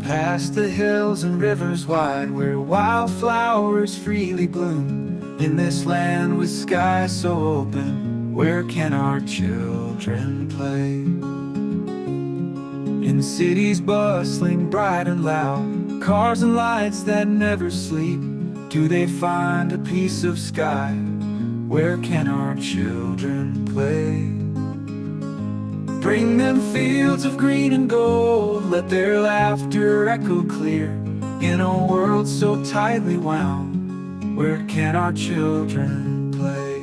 Past the hills and rivers wide, where wildflowers freely bloom. In this land with skies so open, where can our children play? In cities bustling bright and loud, cars and lights that never sleep, do they find a piece of sky? Where can our children play? Bring them fields of green and gold, let their laughter echo clear. In a world so tightly wound, where can our children play?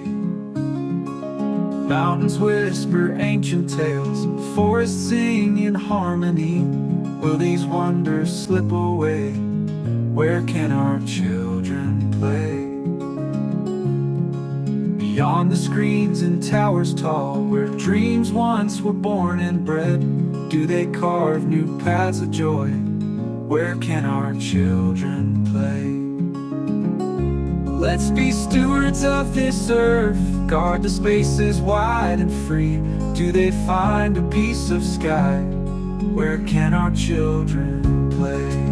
Mountains whisper ancient tales, forests sing in harmony. Will these wonders slip away? Where can our children play? Beyond the screens and towers tall, where dreams once were born and bred, do they carve new paths of joy? Where can our children play? Let's be stewards of this earth, guard the spaces wide and free. Do they find a piece of sky? Where can our children play?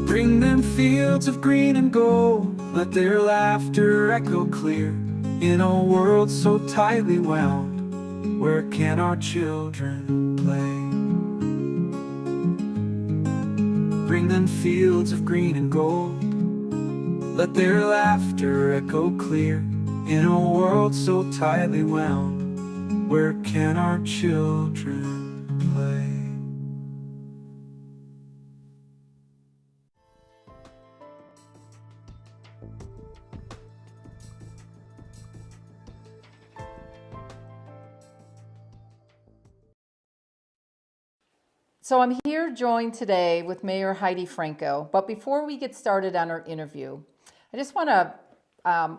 Bring them fields of green and gold, let their laughter echo clear. In a world so tightly wound, where can our children play? Bring them fields of green and gold, let their laughter echo clear. In a world so tightly wound, where can our children play? So I'm here joined today with Mayor Heidi Franco, but before we get started on our interview, I just want to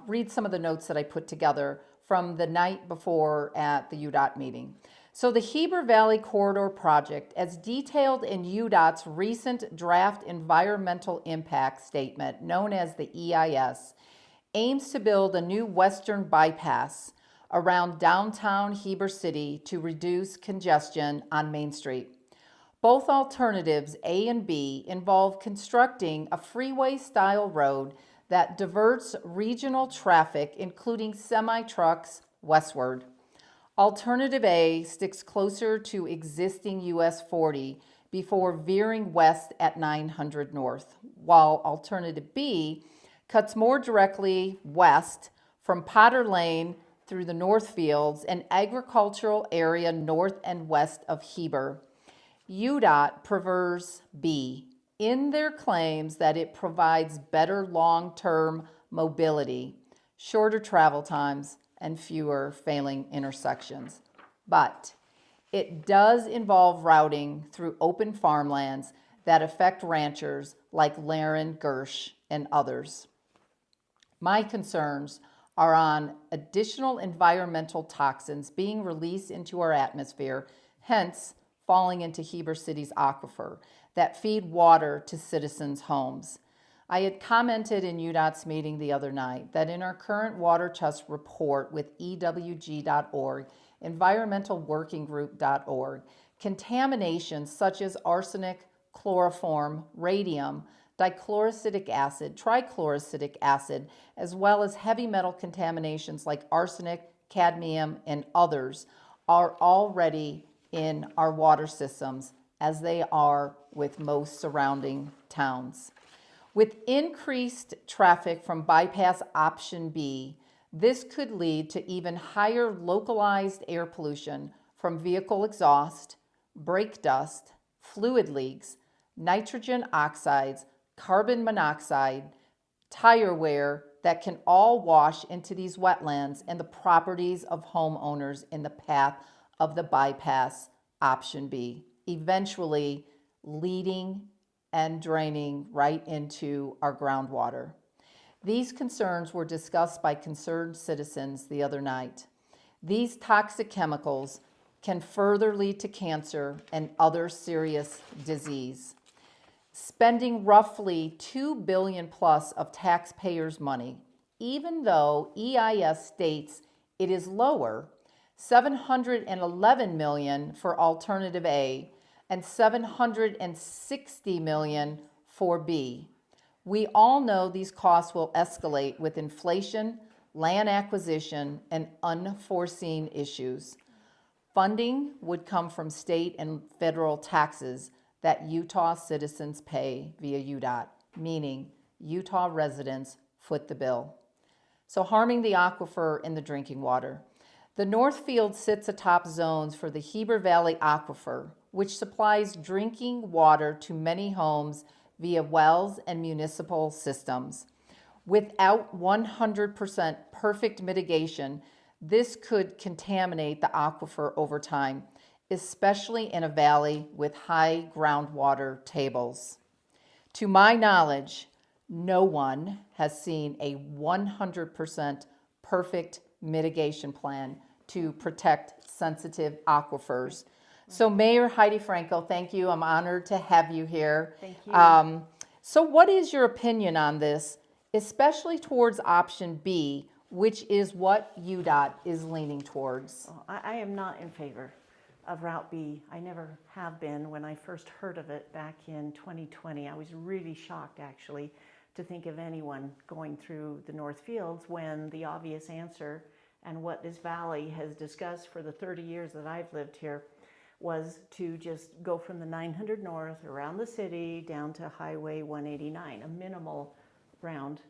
read some of the notes that I put together from the night before at the UDOT meeting. So the Heber Valley Corridor Project, as detailed in UDOT's recent draft environmental impact statement, known as the EIS, aims to build a new western bypass around downtown Heber City to reduce congestion on Main Street. Both alternatives, A and B, involve constructing a freeway-style road that diverts regional traffic, including semi-trucks, westward. Alternative A sticks closer to existing US 40 before veering west at 900 North, while Alternative B cuts more directly west from Potter Lane through the Northfields, an agricultural area north and west of Heber. UDOT prefers B in their claims that it provides better long-term mobility, shorter travel times, and fewer failing intersections. But it does involve routing through open farmlands that affect ranchers like Laren Gersh and others. My concerns are on additional environmental toxins being released into our atmosphere, hence falling into Heber City's aquifer that feed water to citizens' homes. I had commented in UDOT's meeting the other night that in our current water test report with EWG.org, environmentalworkinggroup.org, contaminations such as arsenic, chloroform, radium, dichloroacetic acid, trichloroacetic acid, as well as heavy metal contaminations like arsenic, cadmium, and others are already in our water systems, as they are with most surrounding towns. With increased traffic from bypass option B, this could lead to even higher localized air pollution from vehicle exhaust, brake dust, fluid leaks, nitrogen oxides, carbon monoxide, tire wear that can all wash into these wetlands and the properties of homeowners in the path of the bypass option B, eventually leading and draining right into our groundwater. These concerns were discussed by concerned citizens the other night. These toxic chemicals can further lead to cancer and other serious disease. Spending roughly $2 billion plus of taxpayers' money, even though EIS states it is lower, $711 million for alternative A and $760 million for B. We all know these costs will escalate with inflation, land acquisition, and unforeseen issues. Funding would come from state and federal taxes that Utah citizens pay via UDOT, meaning Utah residents foot the bill. So harming the aquifer in the drinking water. The North Field sits atop zones for the Heber Valley Aquifer, which supplies drinking water to many homes via wells and municipal systems. Without 100% perfect mitigation, this could contaminate the aquifer over time, especially in a valley with high groundwater tables. To my knowledge, no one has seen a 100% perfect mitigation plan to protect sensitive aquifers. So Mayor Heidi Franco, thank you. I'm honored to have you here. Thank you. So what is your opinion on this, especially towards option B, which is what UDOT is leaning towards? Well, I am not in favor of Route B. I never have been. When I first heard of it back in 2020, I was really shocked actually to think of anyone going through the North Fields when the obvious answer and what this valley has discussed for the 30 years that I've lived here was to just go from the 900 North around the city down to Highway 189, a minimal round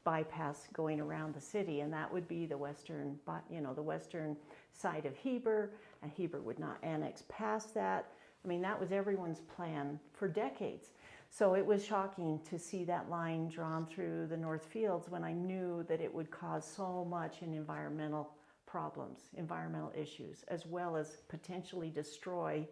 bypass going around the city, and that would be the western, the western side of Heber, and Heber would not annex past that. I mean, that was everyone's plan for decades. So it was shocking to see that line drawn through the North Fields when I knew that it would cause so much in environmental problems, environmental issues, as well as potentially destroy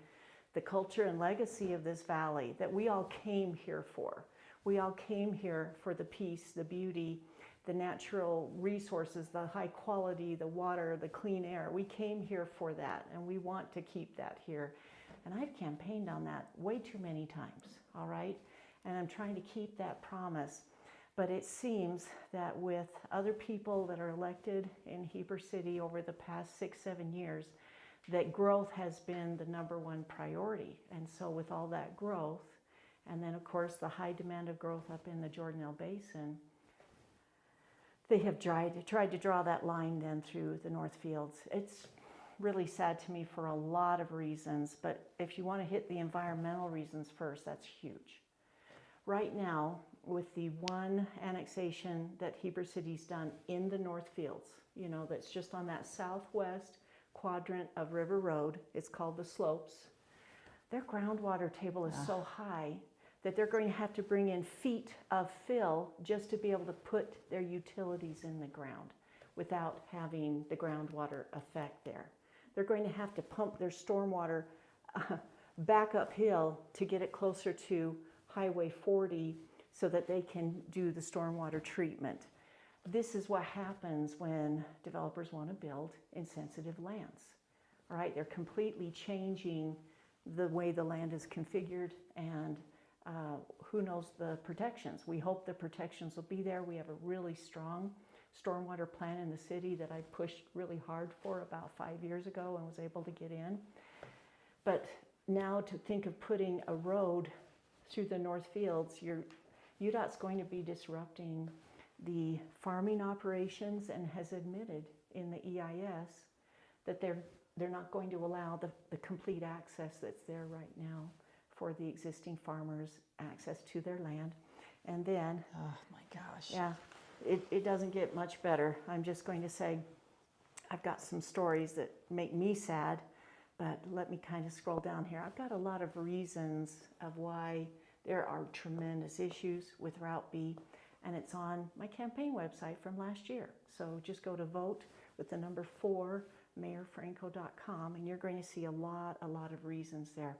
the culture and legacy of this valley that we all came here for. We all came here for the peace, the beauty, the natural resources, the high quality, the water, the clean air. We came here for that, and we want to keep that here. And I've campaigned on that way too many times, all right? And I'm trying to keep that promise. But it seems that with other people that are elected in Heber City over the past 6-7 years, that growth has been the #1 priority. And so with all that growth, and then of course the high demand of growth up in the Jordanelle Basin, they have tried to draw that line then through the North Fields. It's really sad to me for a lot of reasons, but if you want to hit the environmental reasons first, that's huge. Right now, with the one annexation that Heber City's done in the North Fields, that's just on that southwest quadrant of River Road, it's called the Slopes, their groundwater table is so high that they're going to have to bring in feet of fill just to be able to put their utilities in the ground without having the groundwater effect there. They're going to have to pump their stormwater back uphill to get it closer to Highway 40 so that they can do the stormwater treatment. This is what happens when developers want to build in sensitive lands. All right, they're completely changing the way the land is configured, and who knows the protections. We hope the protections will be there. We have a really strong stormwater plan in the city that I pushed really hard for about 5 years ago and was able to get in. But now to think of putting a road through the North Fields, UDOT's going to be disrupting the farming operations and has admitted in the EIS that they're not going to allow the complete access that's there right now for the existing farmers, access to their land. And then, Oh my gosh. yeah, it doesn't get much better. I'm just going to say, I've got some stories that make me sad, but let me kind of scroll down here. I've got a lot of reasons of why there are tremendous issues with Route B, and it's on my campaign website from last year. So just go to vote with the number 4, mayorfranco.com, and you're going to see a lot of reasons there.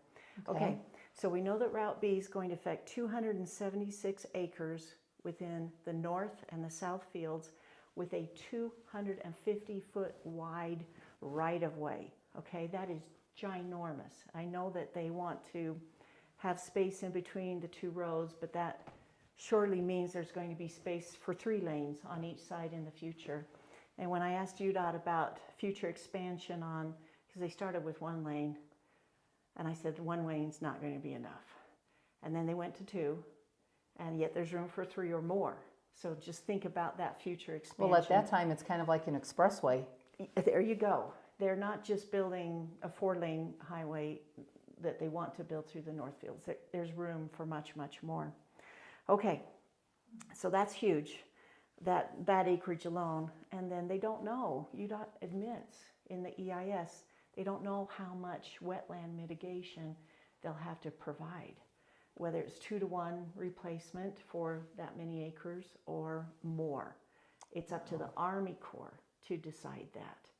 Okay, so we know that Route B is going to affect 276 acres within the north and the south fields with a 250-foot wide right of way. Okay, that is ginormous. I know that they want to have space in between the two roads, but that surely means there's going to be space for 3 lanes on each side in the future. And when I asked UDOT about future expansion on, because they started with 1 lane, and I said 1 lane's not going to be enough. And then they went to 2, and yet there's room for 3 or more. So just think about that future expansion. Well, at that time, it's kind of like an expressway. There you go. They're not just building a 4-lane highway that they want to build through the Northfields. There's room for much, much more. Okay, so that's huge, that acreage alone. And then they don't know, UDOT admits in the EIS, they don't know how much wetland mitigation they'll have to provide, whether it's 2-to-1 replacement for that many acres or more. It's up to the Army Corps to decide that.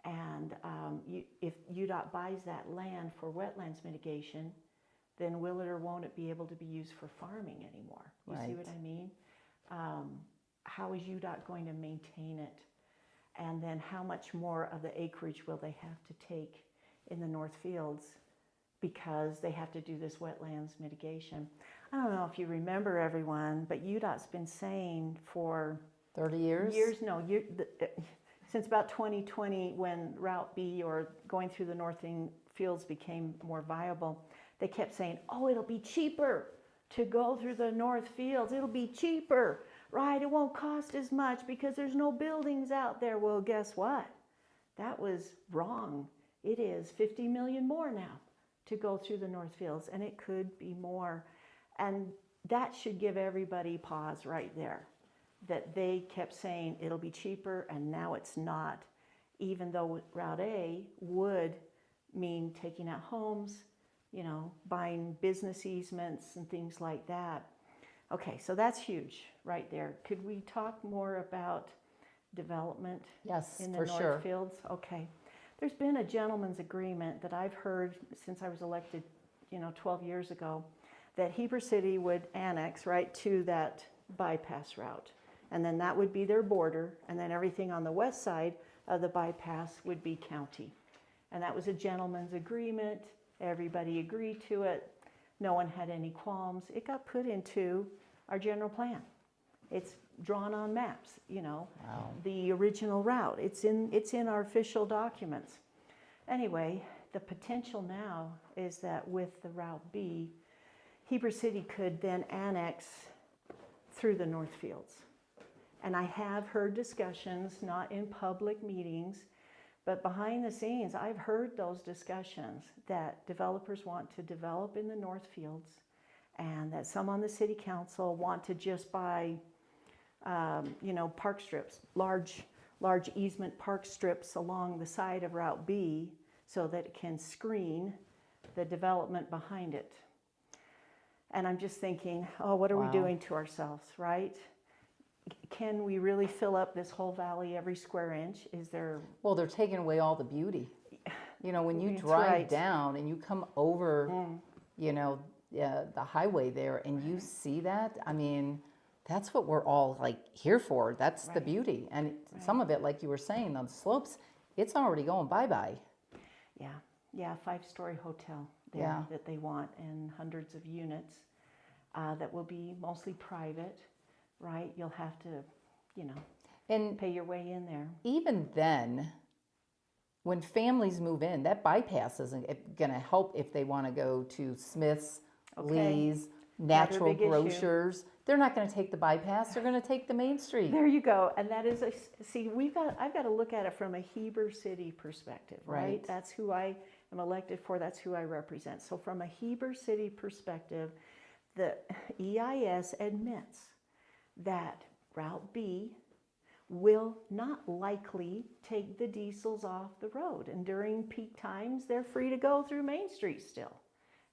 And if UDOT buys that land for wetlands mitigation, then will it or won't it be able to be used for farming anymore? You see what I mean? How is UDOT going to maintain it? And then how much more of the acreage will they have to take in the Northfields because they have to do this wetlands mitigation? I don't know if you remember, everyone, but UDOT's been saying for 30 years? Since about 2020, when Route B or going through the Northfields became more viable, they kept saying, oh, it'll be cheaper to go through the Northfields. It'll be cheaper, right? It won't cost as much because there's no buildings out there. Well, guess what? That was wrong. It is 50 million more now to go through the Northfields, and it could be more. And that should give everybody pause right there, that they kept saying it'll be cheaper and now it's not, even though Route A would mean taking out homes, you know, buying business easements and things like that. Okay, so that's huge right there. Could we talk more about development in the Northfields? Okay. There's been a gentleman's agreement that I've heard since I was elected, 12 years ago, that Heber City would annex right to that bypass route. And then that would be their border, and then everything on the west side of the bypass would be county. And that was a gentleman's agreement. Everybody agreed to it. No one had any qualms. It got put into our general plan. It's drawn on maps, Wow. the original route. It's in our official documents. Anyway, the potential now is that with the Route B, Heber City could then annex through the Northfields. And I have heard discussions, not in public meetings, but behind the scenes, I've heard those discussions that developers want to develop in the Northfields, and that some on the city council want to just buy, park strips, large easement park strips along the side of Route B so that it can screen the development behind it. And I'm just thinking, oh, what are we doing to ourselves, right? Can we really fill up this whole valley every square inch? Is there... Well, they're taking away all the beauty. When you drive down and you come over, the highway there and you see that, I mean, that's what we're all here for. That's the beauty. And some of it, like you were saying, on the slopes, it's already going bye-bye. Yeah, 5-story hotel there that they want, and hundreds of units that will be mostly private. Right, you'll have to, and pay your way in there. Even then, when families move in, that bypass isn't going to help if they want to go to Smith's, Lee's, Natural Grocers. They're not going to take the bypass. They're going to take the main street. There you go. And that is I've got to look at it from a Heber City perspective, right? That's who I am elected for. That's who I represent. So from a Heber City perspective, the EIS admits that Route B will not likely take the diesels off the road. And during peak times, they're free to go through Main Street still.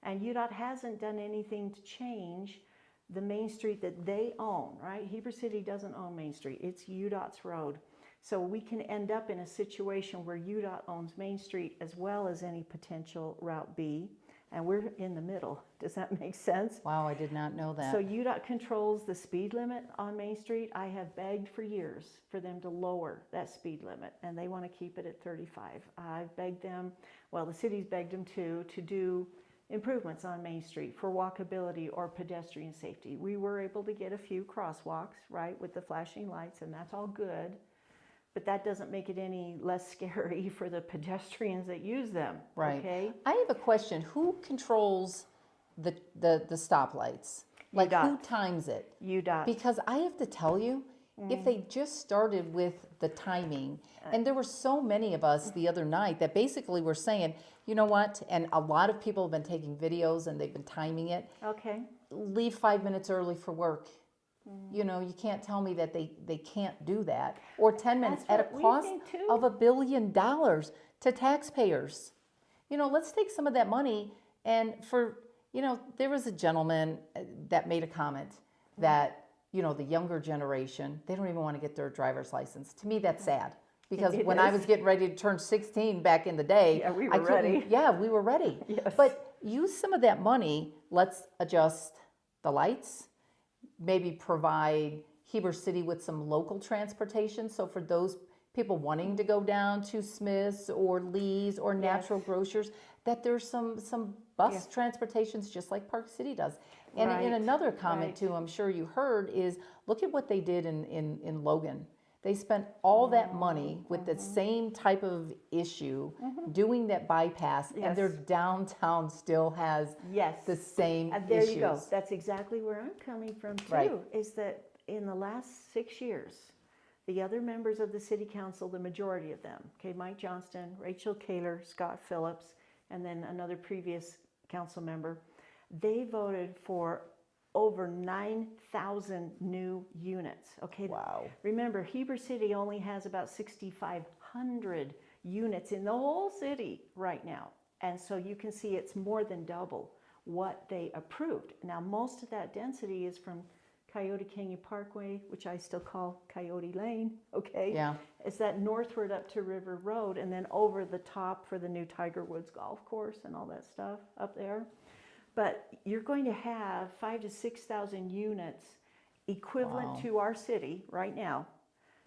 And UDOT hasn't done anything to change the Main Street that they own, right? Heber City doesn't own Main Street. It's UDOT's road. So we can end up in a situation where UDOT owns Main Street as well as any potential Route B. and we're in the middle. Does that make sense? Wow, I did not know that. So UDOT controls the speed limit on Main Street. I have begged for years for them to lower that speed limit, and they want to keep it at 35. I've begged them, well, the city's begged them to do improvements on Main Street for walkability or pedestrian safety. We were able to get a few crosswalks, right, with the flashing lights, and that's all good. But that doesn't make it any less scary for the pedestrians that use them. Right. Okay. I have a question. Who controls the stoplights? Like who UDOT. times it? UDOT. Because I have to tell you, if they just started with the timing, and there were so many of us the other night that basically were saying, you know what, and a lot of people have been taking videos and they've been timing it. Okay. Leave 5 minutes early for work. You know, you can't tell me that they can't do that. Or 10 minutes That's at a what we cost think too. of $1 billion to taxpayers. You know, let's take some of that money and there was a gentleman that made a comment that, you know, the younger generation, they don't even want to get their driver's license. To me, that's sad. Because It when I is. was getting ready to turn 16 back in the day, Yeah, we I were couldn't- ready. Yeah, we were ready. Yes. But use some of that money. Let's adjust the lights, maybe provide Heber City with some local transportation. So for those people wanting to go down to Smith's or Lee's or Natural Grocers, that there's some bus transportations just like Park City does. And in Right, another comment right. too, I'm sure you heard, is look at what they did in Logan. They spent all that money with the same type of issue, doing that bypass, and their Yes. downtown still has Yes. the same And there issues. you go. That's exactly where I'm coming from too. Right. Is that in the last 6 years, the other members of the city council, the majority of them, okay, Mike Johnston, Rachel Kaler, Scott Phillips, and then another previous council member, they voted for over 9,000 new units. Okay. Wow. Remember, Heber City only has about 6,500 units in the whole city right now. And so you can see it's more than double what they approved. Now, most of that density is from Coyote Canyon Parkway, which I still call Coyote Lane, okay? Yeah. It's that northward up to River Road and then over the top for the new Tiger Woods Golf Course and all that stuff up there. But you're going to have 5,000 to 6,000 units equivalent Wow. to our city right now,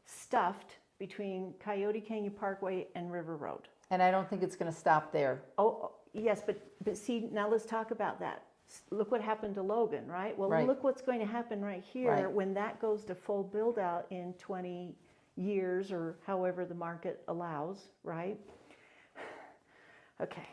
stuffed between Coyote Canyon Parkway and River Road. And I don't think it's going to stop there. Oh, yes, but see, now let's talk about that. Look what happened to Logan, right? Well, Right. look what's going to happen right here Right. when that goes to full build out in 20 years or however the market allows, right? Okay,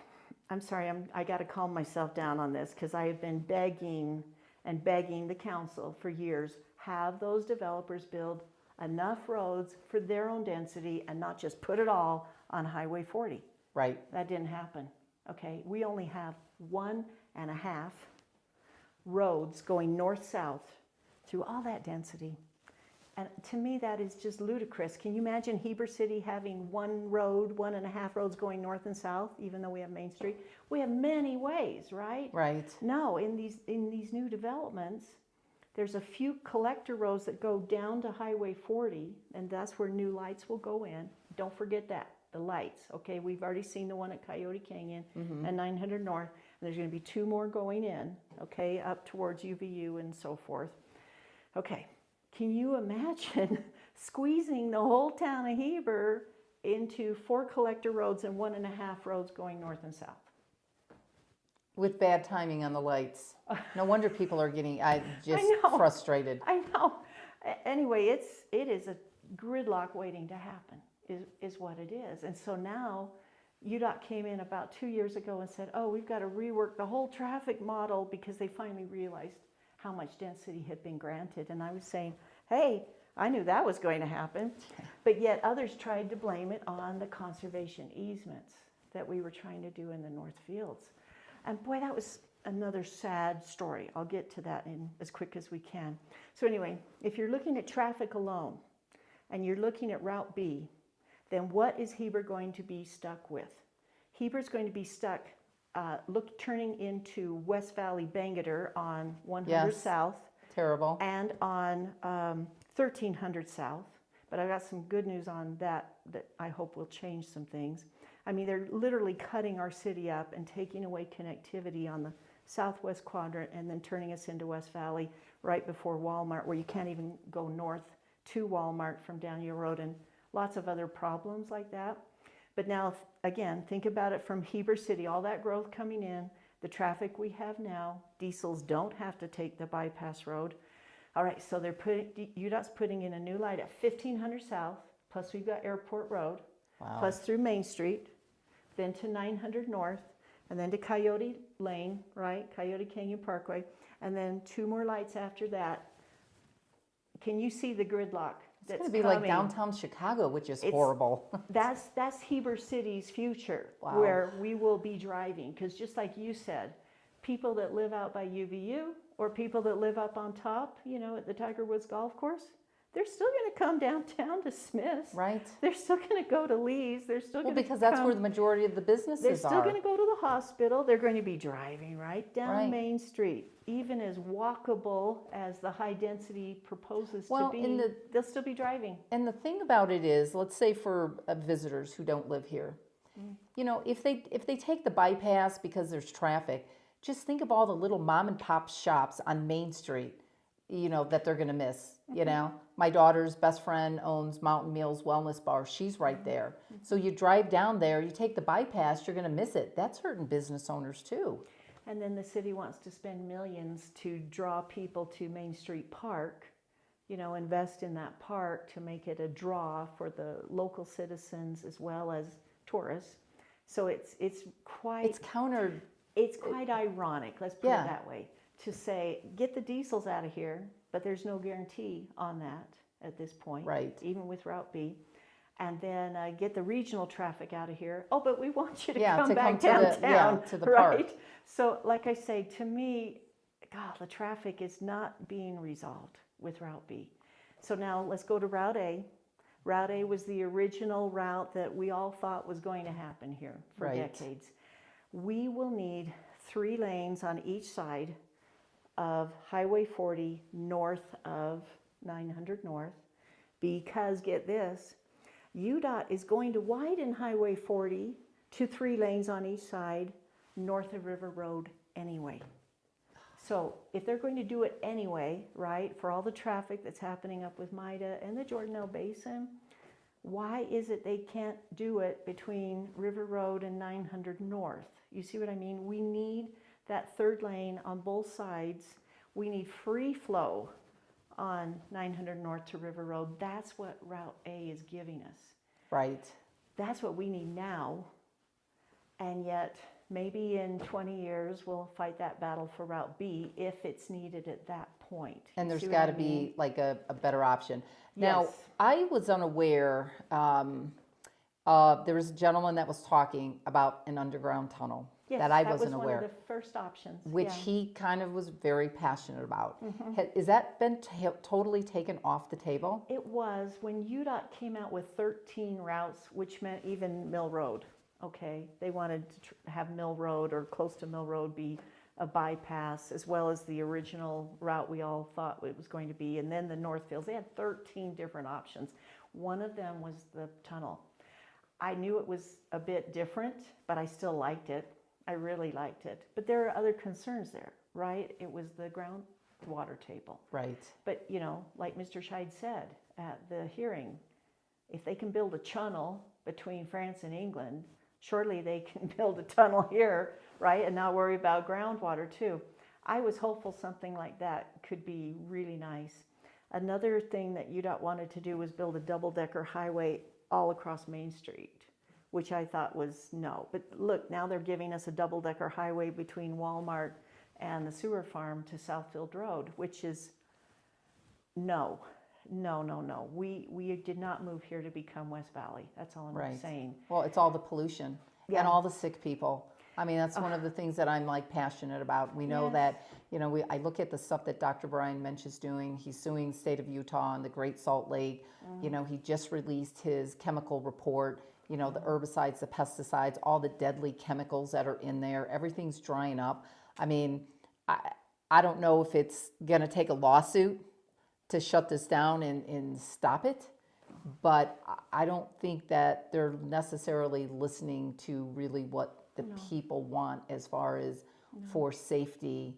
I'm sorry, I got to calm myself down on this because I have been begging and begging the council for years, have those developers build enough roads for their own density and not just put it all on Highway 40. Right. That didn't happen. Okay, we only have 1.5 roads going north-south through all that density. And to me, that is just ludicrous. Can you imagine Heber City having one road, 1.5 roads going north and south, even though we have Main Street? We have many ways, right? Right. No, in these new developments, there's a few collector roads that go down to Highway 40, and that's where new lights will go in. Don't forget that, the lights. Okay, we've already seen the one at Coyote Canyon and 900 North, and there's going to be 2 more going in, okay, up towards UVU and so forth. Okay, can you imagine squeezing the whole town of Heber into 4 collector roads and 1.5 roads going north and south? With bad timing on the lights. No wonder people are getting just know. frustrated. I know. Anyway, it is a gridlock waiting to happen, is what it is. And so now UDOT came in about 2 years ago and said, oh, we've got to rework the whole traffic model because they finally realized how much density had been granted. And I was saying, hey, I knew that was going to happen. But yet others tried to blame it on the conservation easements that we were trying to do in the North Fields. And boy, that was another sad story. I'll get to that in as quick as we can. So anyway, if you're looking at traffic alone and you're looking at Route B, then what is Heber going to be stuck with? Heber's going to be stuck turning into West Valley Bangerter on 100 Yes. South Terrible. and on 1300 South. But I've got some good news on that I hope will change some things. I mean, they're literally cutting our city up and taking away connectivity on the southwest quadrant and then turning us into West Valley right before Walmart, where you can't even go north to Walmart from Daniel Road, and lots of other problems like that. But now, again, think about it from Heber City, all that growth coming in, the traffic we have now, diesels don't have to take the bypass road. All right, so UDOT's putting in a new light at 1500 South, plus we've got Airport Road, plus through Main Street, then to 900 North, and then to Coyote Lane, right? Coyote Canyon Parkway, and then 2 more lights after that. Can you see the gridlock? It's going to be like downtown Chicago, which is horrible. That's Heber City's future, where we will be driving. Because just like you said, people that live out by UVU or people that live up on top, you know, at the Tiger Woods Golf Course, they're still going to come downtown to Smith's. Right. They're still going to go to Lee's. They're still going to because that's where the majority of the businesses are. They're still going to go to the hospital. They're going to be driving right down Main Street. Even as walkable as the high density proposes to be, they'll still be driving. And the thing about it is, let's say for visitors who don't live here, you know, if they take the bypass because there's traffic, just think of all the little mom and pop shops on Main Street, you know, that they're going to miss. You know, my daughter's best friend owns Mountain Meals Wellness Bar. She's right there. So you drive down there, you take the bypass, you're going to miss it. That's hurting business owners too. And then the city wants to spend millions to draw people to Main Street Park, you know, invest in that park to make it a draw for the local citizens as well as tourists. So it's quite ironic, let's put it that way, to say, get the diesels out of here, but there's no guarantee on that at this point, right? Even with Route B. And then get the regional traffic out of here. Oh, but we want you to come back downtown, to the right? park. So, like I say, to me, God, the traffic is not being resolved with Route B. So now let's go to Route A. Route A was the original route that we all thought was going to happen here for decades. We will need 3 lanes on each side of Highway 40 north of 900 North, because, get this, UDOT is going to widen Highway 40 to 3 lanes on each side north of River Road anyway. So if they're going to do it anyway, right, for all the traffic that's happening up with MIDA and the Jordanelle Basin, why is it they can't do it between River Road and 900 North? You see what I mean? We need that 3rd lane on both sides. We need free flow on 900 North to River Road. That's what Route A is giving us. Right. That's what we need now. And yet, maybe in 20 years, we'll fight that battle for Route B if it's needed at that point. And there's got to be like a better option. Now, I was unaware, there was a gentleman that was talking about an underground tunnel. Yes, that I wasn't that was aware. One of the first options. Which he kind of was very passionate about. Has that been totally taken off the table? It was when UDOT came out with 13 routes, which meant even Mill Road. Okay, they wanted to have Mill Road or close to Mill Road be a bypass, as well as the original route we all thought it was going to be, and then the Northfields. They had 13 different options. One of them was the tunnel. I knew it was a bit different, but I still liked it. I really liked it. But there are other concerns there, right? It was the groundwater table. Right. But, you know, like Mr. Scheid said at the hearing, if they can build a channel between France and England, surely they can build a tunnel here, right? And not worry about groundwater too. I was hopeful something like that could be really nice. Another thing that UDOT wanted to do was build a double-decker highway all across Main Street, which I thought was no. But look, now they're giving us a double-decker highway between Walmart and the sewer farm to Southfield Road, which is no. We did not move here to become West Valley. That's all I'm saying. Well, it's all the pollution and all the sick people. I mean, that's one of the things that I'm like passionate about. We know that, you know, I look at the stuff that Dr. Brian Mensch is doing. He's suing the state of Utah and the Great Salt Lake. You know, he just released his chemical report. You know, the herbicides, the pesticides, all the deadly chemicals that are in there, everything's drying up. I mean, I don't know if it's going to take a lawsuit to shut this down and stop it. but I don't think that they're necessarily listening to really what the people want as far as for safety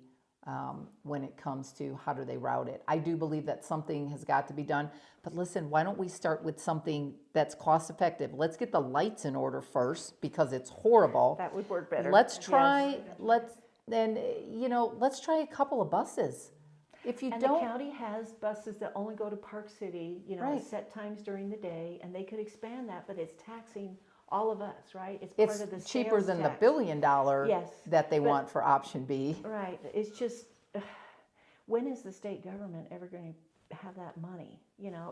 when it comes to how do they route it. I do believe that something has got to be done, but listen, why don't we start with something that's cost effective? Let's get the lights in order first because it's horrible. That would work better. Let's try, Yes. let's try a couple of buses. If you And don't, the county has buses that only go to Park City, Right. at set times during the day, and they could expand that, but it's taxing all of us, right? It's part it's of the cheaper sales than the tax. $1 billion Yes, that they but- want for option B. Right, it's just, when is the state government ever going to have that money?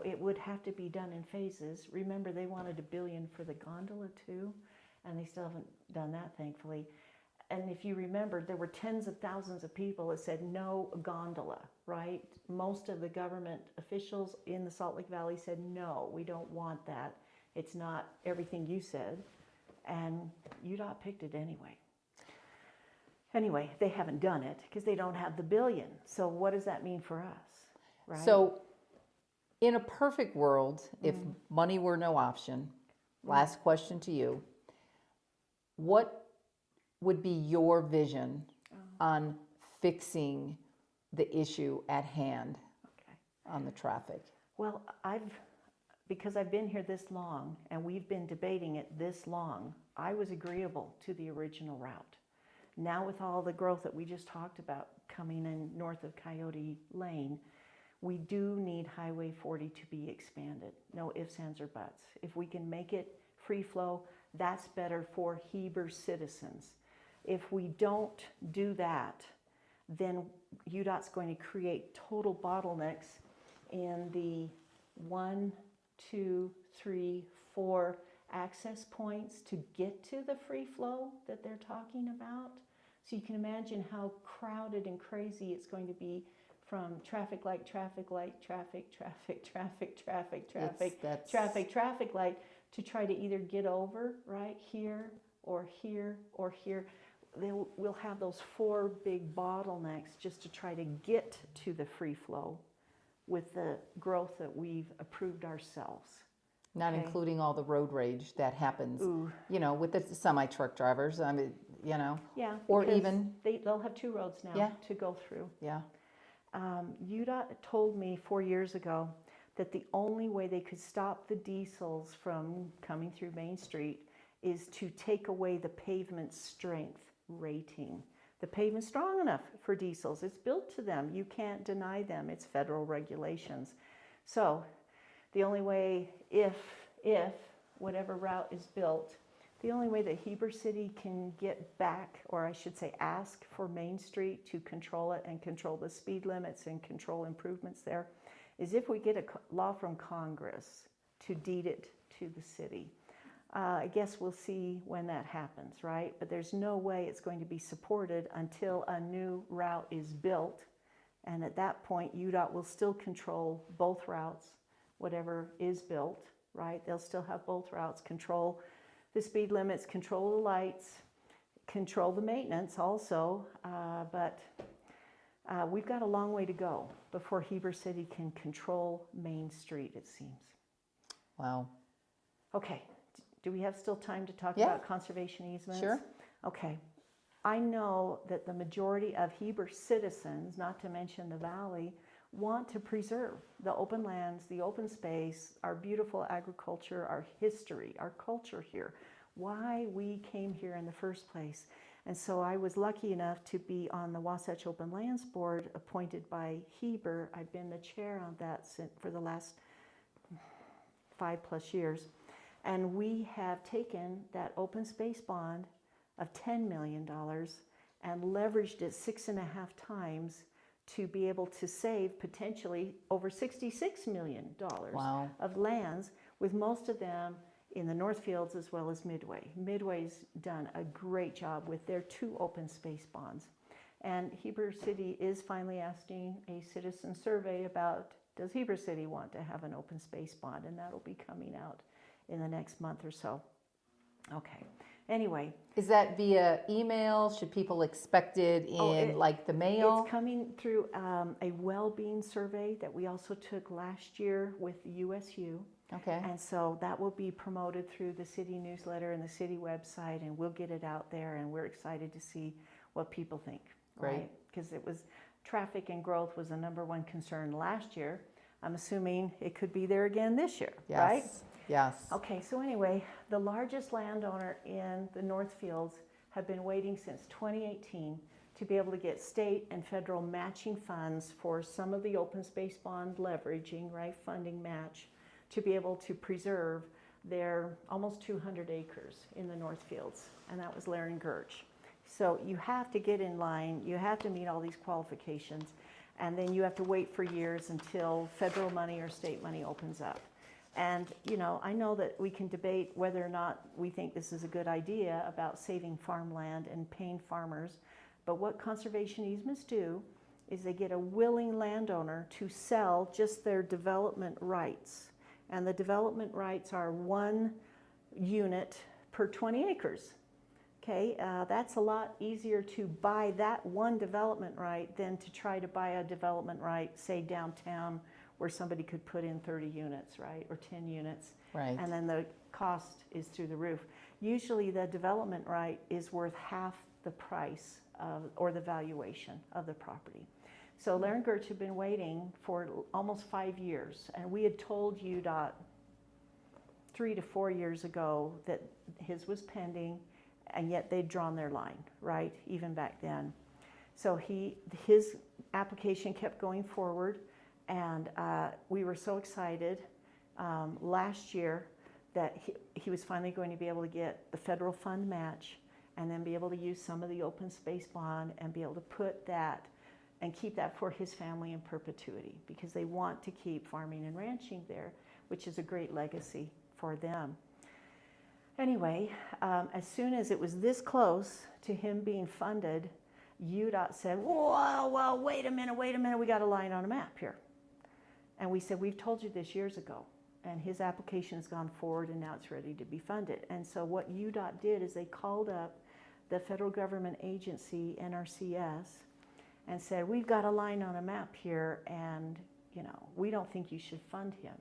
It would have to be done in phases. Remember, they wanted $1 billion for the gondola too, and they still haven't done that, thankfully. And if you remember, there were tens of thousands of people that said no gondola, right? Most of the government officials in the Salt Lake Valley said, no, we don't want that. It's not everything you said. And UDOT picked it anyway. Anyway, they haven't done it because they don't have the $1 billion. So what does that mean for us, right? So, in a perfect world, if money were no option, last question to you, what would be your vision on fixing the issue at hand on the traffic? Well, because I've been here this long and we've been debating it this long, I was agreeable to the original route. Now with all the growth that we just talked about coming in north of Coyote Lane, we do need Highway 40 to be expanded. No ifs, ands, or buts. If we can make it free flow, that's better for Hebers citizens. If we don't do that, then UDOT's going to create total bottlenecks in the 1, 2, 3, 4 access points to get to the free flow that they're talking about. So you can imagine how crowded and crazy it's going to be from traffic light, traffic light, traffic, traffic, traffic, traffic, traffic, traffic, traffic light to try to either get over right here or here or here. We'll have those 4 big bottlenecks just to try to get to the free flow with the growth that we've approved ourselves. Not Okay. including all the road rage that happens, Ooh. with the semi-truck drivers. I mean, Yeah. Or because even- they'll have 2 roads now Yeah. to go through. yeah. UDOT told me 4 years ago that the only way they could stop the diesels from coming through Main Street is to take away the pavement strength rating. The pavement's strong enough for diesels. It's built to them. You can't deny them. It's federal regulations. So the only way, if whatever route is built, the only way that Heber City can get back, or I should say ask for Main Street to control it and control the speed limits and control improvements there, is if we get a law from Congress to deed it to the city. I guess we'll see when that happens, right? But there's no way it's going to be supported until a new route is built. And at that point, UDOT will still control both routes, whatever is built, right? They'll still have both routes, control the speed limits, control the lights, control the maintenance also. But we've got a long way to go before Heber City can control Main Street, it seems. Wow. Okay. Do we have still time to talk Yeah. about conservation easements? Sure. Okay. I know that the majority of Heber citizens, not to mention the valley, want to preserve the open lands, the open space, our beautiful agriculture, our history, our culture here, why we came here in the first place. And so I was lucky enough to be on the Wasatch Open Lands Board appointed by Heber. I've been the chair on that for the last 5+ years. And we have taken that open space bond of $10 million and leveraged it 6.5 times to be able to save potentially over $66 million Wow. of lands, with most of them in the Northfields as well as Midway. Midway's done a great job with their 2 open space bonds. And Heber City is finally asking a citizen survey about, does Heber City want to have an open space bond? And that'll be coming out in the next month or so. Okay. Anyway. Is that via email? Should people expect it in the mail? It's coming through a well-being survey that we also took last year with USU. Okay. And so that will be promoted through the city newsletter and the city website, and we'll get it out there, and we're excited to see what people think. Great. Right? Because it was traffic and growth was the #1 concern last year. I'm assuming it could be there again this year, Yes. right? Yes. Okay, so anyway, the largest landowner in the Northfields have been waiting since 2018 to be able to get state and federal matching funds for some of the open space bond leveraging, right, funding match, to be able to preserve their almost 200 acres in the Northfields, and that was Laren Gertsch. So you have to get in line, you have to meet all these qualifications, and then you have to wait for years until federal money or state money opens up. And, you know, I know that we can debate whether or not we think this is a good idea about saving farmland and paying farmers, but what conservation easements do is they get a willing landowner to sell just their development rights. And the development rights are 1 unit per 20 acres. Okay, that's a lot easier to buy that one development right than to try to buy a development right, say downtown, where somebody could put in 30 units, right, or 10 units. Right. And then the cost is through the roof. Usually the development right is worth half the price or the valuation of the property. So Laren Gertsch had been waiting for almost 5 years, and we had told UDOT 3 to 4 years ago that his was pending, and yet they'd drawn their line, right, even back then. So his application kept going forward, and we were so excited last year that he was finally going to be able to get the federal fund match and then be able to use some of the open space bond and be able to put that and keep that for his family in perpetuity, because they want to keep farming and ranching there, which is a great legacy for them. Anyway, as soon as it was this close to him being funded, UDOT said, whoa, well, wait a minute, we got a line on a map here. And we said, we've told you this years ago. And his application has gone forward, and now it's ready to be funded. And so what UDOT did is they called up the federal government agency, NRCS, and said, we've got a line on a map here, and you know, we don't think you should fund him.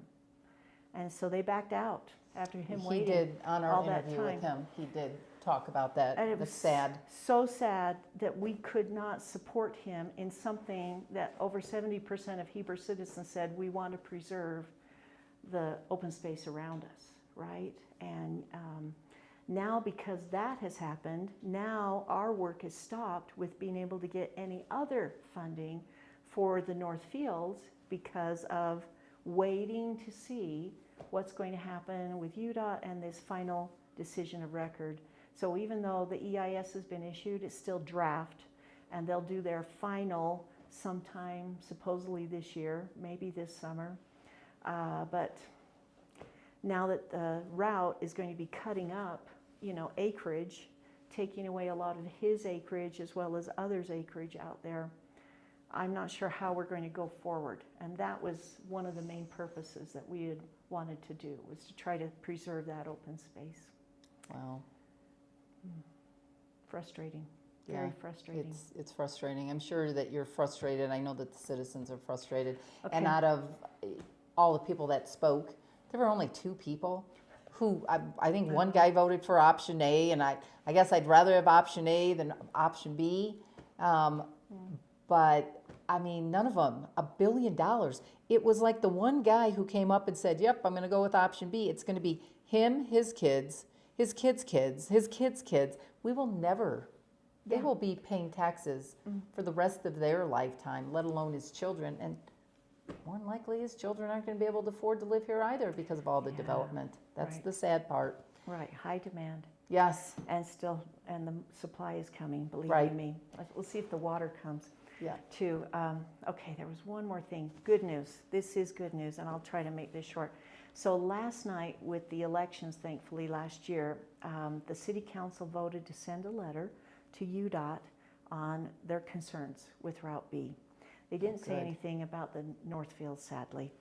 And so they backed out after him waiting. He did, on our all that interview time. with him, he did talk about that. And it It's was sad. so sad that we could not support him in something that over 70% of Hebers citizens said we want to preserve the open space around us, right? And now, because that has happened, now our work is stopped with being able to get any other funding for the Northfields because of waiting to see what's going to happen with UDOT and this final decision of record. So even though the EIS has been issued, it's still draft, and they'll do their final sometime supposedly this year, maybe this summer. But now that the route is going to be cutting up, you know, acreage, taking away a lot of his acreage as well as others' acreage out there, I'm not sure how we're going to go forward. And that was one of the main purposes that we had wanted to do, was to try to preserve that open space. Wow. Frustrating, Yeah, very frustrating. It's frustrating. I'm sure that you're frustrated. I know that the citizens are frustrated. Okay. And out of all the people that spoke, there were only 2 people who, I think one guy voted for option A, and I guess I'd rather have option A than option B. But I mean, none of them, $1 billion. It was like the one guy who came up and said, yep, I'm going to go with option B. It's going to be him, his kids, his kids' kids, his kids' kids. We will never, they will be paying taxes for the rest of their lifetime, let alone his children. And more than likely, his children aren't going to be able to afford to live here either because of all the development. That's right. the sad part. Right, high demand. Yes. And the supply is coming, believe Right. me. We'll see if the water comes. Yeah. To, okay, there was one more thing. Good news. This is good news, and I'll try to make this short. So last night with the elections, thankfully last year, the city council voted to send a letter to UDOT on their concerns with Route B. They didn't say anything about the Northfield, sadly.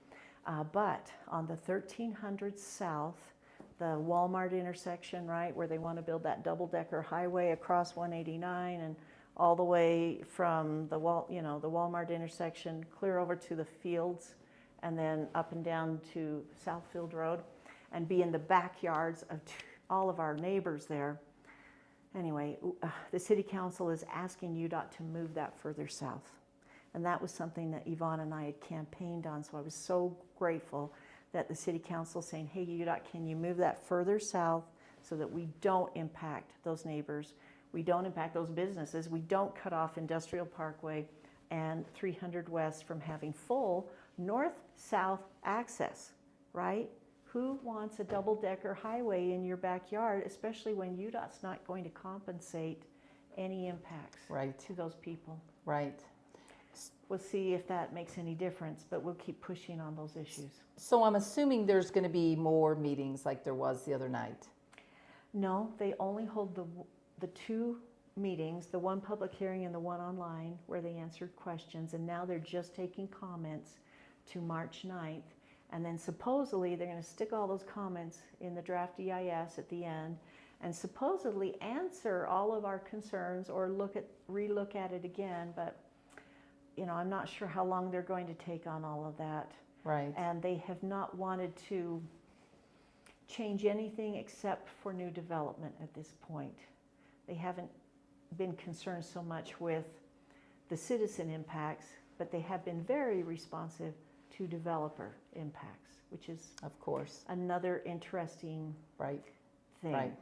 But on the 1300 South, the Walmart intersection, right, where they want to build that double-decker highway across 189 and all the way from the Walmart intersection clear over to the fields and then up and down to Southfield Road, and be in the backyards of all of our neighbors there. Anyway, the city council is asking UDOT to move that further south. And that was something that Yvonne and I had campaigned on, so I was so grateful that the city council saying, hey, UDOT, can you move that further south so that we don't impact those neighbors, we don't impact those businesses, we don't cut off Industrial Parkway and 300 West from having full north-south access, right? Who wants a double-decker highway in your backyard, especially when UDOT's not going to compensate any impacts Right. to those people? Right. We'll see if that makes any difference, but we'll keep pushing on those issues. So I'm assuming there's going to be more meetings like there was the other night. No, they only hold the two meetings, the one public hearing and the one online, where they answered questions, and now they're just taking comments to March 9th. And then supposedly they're going to stick all those comments in the draft EIS at the end and supposedly answer all of our concerns or relook at it again. But, you know, I'm not sure how long they're going to take on all of that. Right. And they have not wanted to change anything except for new development at this point. They haven't been concerned so much with the citizen impacts, but they have been very responsive to developer impacts, which is, Of course. another interesting Right. thing. Right.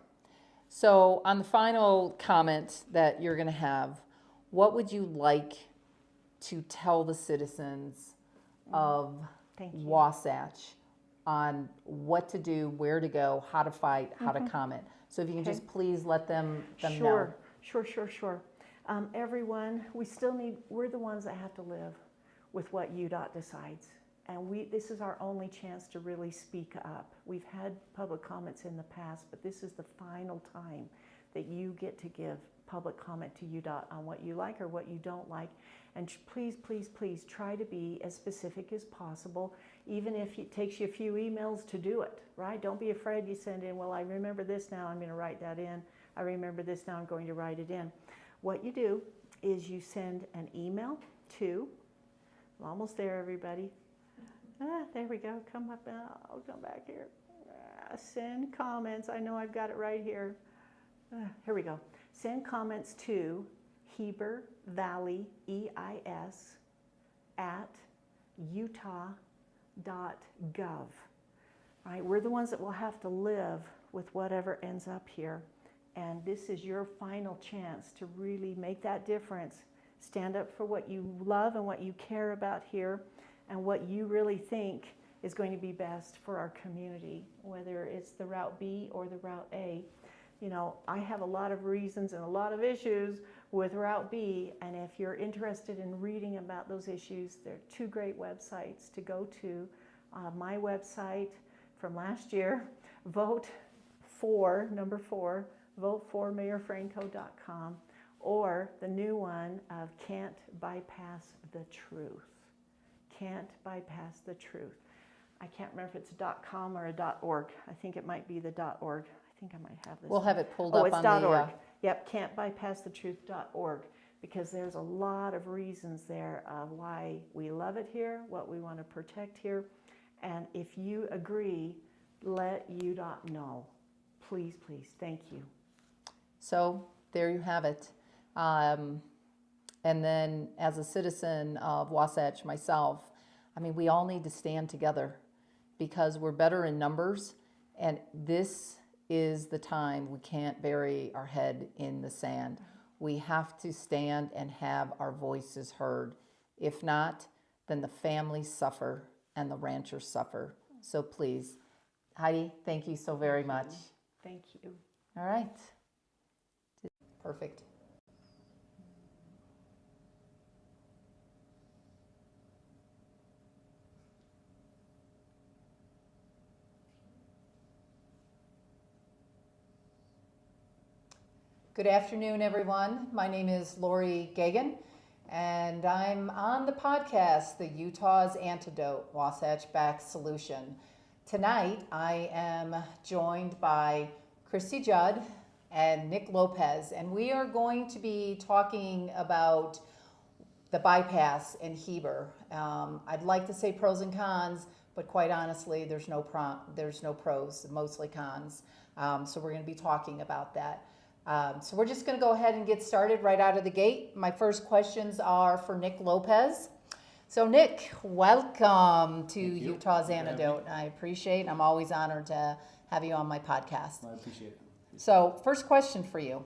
So on the final comment that you're going to have, what would you like to tell the citizens of Thank you. Wasatch on what to do, where to go, how to fight, how to comment? So if you can Okay. just please let them know. Sure. Everyone, we're the ones that have to live with what UDOT decides. And this is our only chance to really speak up. We've had public comments in the past, but this is the final time that you get to give public comment to UDOT on what you like or what you don't like. And please try to be as specific as possible, even if it takes you a few emails to do it, right? Don't be afraid you send in, well, I remember this now, I'm going to write that in. I remember this now, I'm going to write it in. What you do is you send an email to, I'm almost there, everybody. There we go. Come up and I'll come back here. Send comments. I know I've got it right here. Here we go. Send comments to Heber Valley EIS at utah.gov. Right? We're the ones that will have to live with whatever ends up here. And this is your final chance to really make that difference. Stand up for what you love and what you care about here and what you really think is going to be best for our community, whether it's the Route B or the Route A. You know, I have a lot of reasons and a lot of issues with Route B, and if you're interested in reading about those issues, there are two great websites to go to. My website from last year, voteformayorfranco.com, or the new one of Can't Bypass the Truth. Can't Bypass the Truth. I can't remember if it's a .com or a .org. I think it might be the .org. I think I might have this. We'll have it pulled Oh, up it's on the. .org. Yep, can'tbypassthetruth.org, because there's a lot of reasons there of why we love it here, what we want to protect here, and if you agree, let UDOT know. Please, thank you. So there you have it. And then as a citizen of Wasatch myself, I mean, we all need to stand together because we're better in numbers, and this is the time we can't bury our head in the sand. We have to stand and have our voices heard. If not, then the families suffer and the ranchers suffer. So please, Heidi, thank you so very much. Thank you. All right. Perfect. Good afternoon, everyone. My name is Lori Gagan, and I'm on the podcast, The Utah's Antidote, Wasatch Back Solution. Tonight, I am joined by Christy Judd and Nick Lopez, and we are going to be talking about the bypass in Heber. I'd like to say pros and cons, but quite honestly, there's no pros, mostly cons. So we're going to be talking about that. So we're just going to go ahead and get started right out of the gate. My first questions are for Nick Lopez. So Nick, welcome to Utah's Antidote. I appreciate, I'm always honored to have you on my podcast. I appreciate it. So first question for you.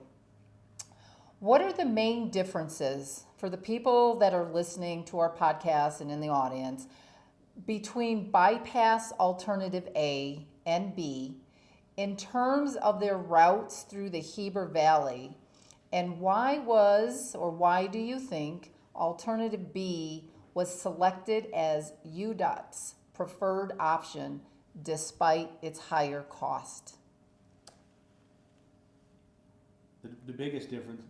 What are the main differences for the people that are listening to our podcast and in the audience between bypass alternative A and B in terms of their routes through the Heber Valley? And why do you think alternative B was selected as UDOT's preferred option despite its higher cost? The biggest difference,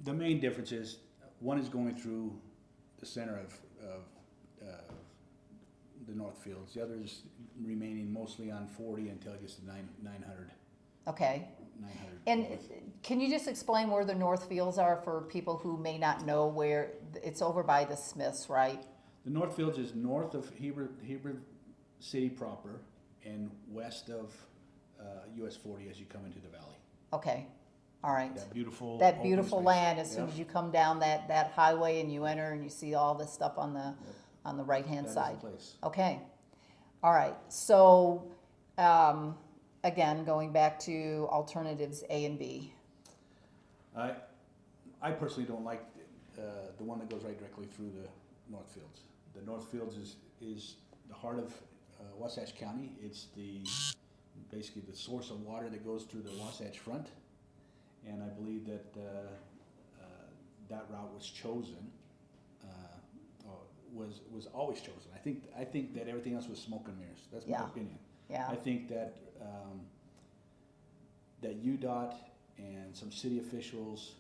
the main difference is one is going through the center of the North Fields. The other is remaining mostly on 40 until it gets to 900. Okay. 900. And north. can you just explain where the North Fields are for people who may not know where? It's over by the Smiths, right? The North Fields is north of Heber City proper and west of US 40 as you come into the valley. Okay. All right. That beautiful That land, as soon as you come down that highway and you enter and you see all this stuff on the right-hand side. That is the place. Okay. All right. So, again, going back to alternatives A and B. I personally don't like the one that goes right directly through the North Fields. The North Fields is the heart of Wasatch County. It's basically the source of water that goes through the Wasatch Front, and I believe that that route was chosen. Was always chosen. I think that everything else was smoke and mirrors. That's my opinion. Yeah. I think that that UDOT and some city officials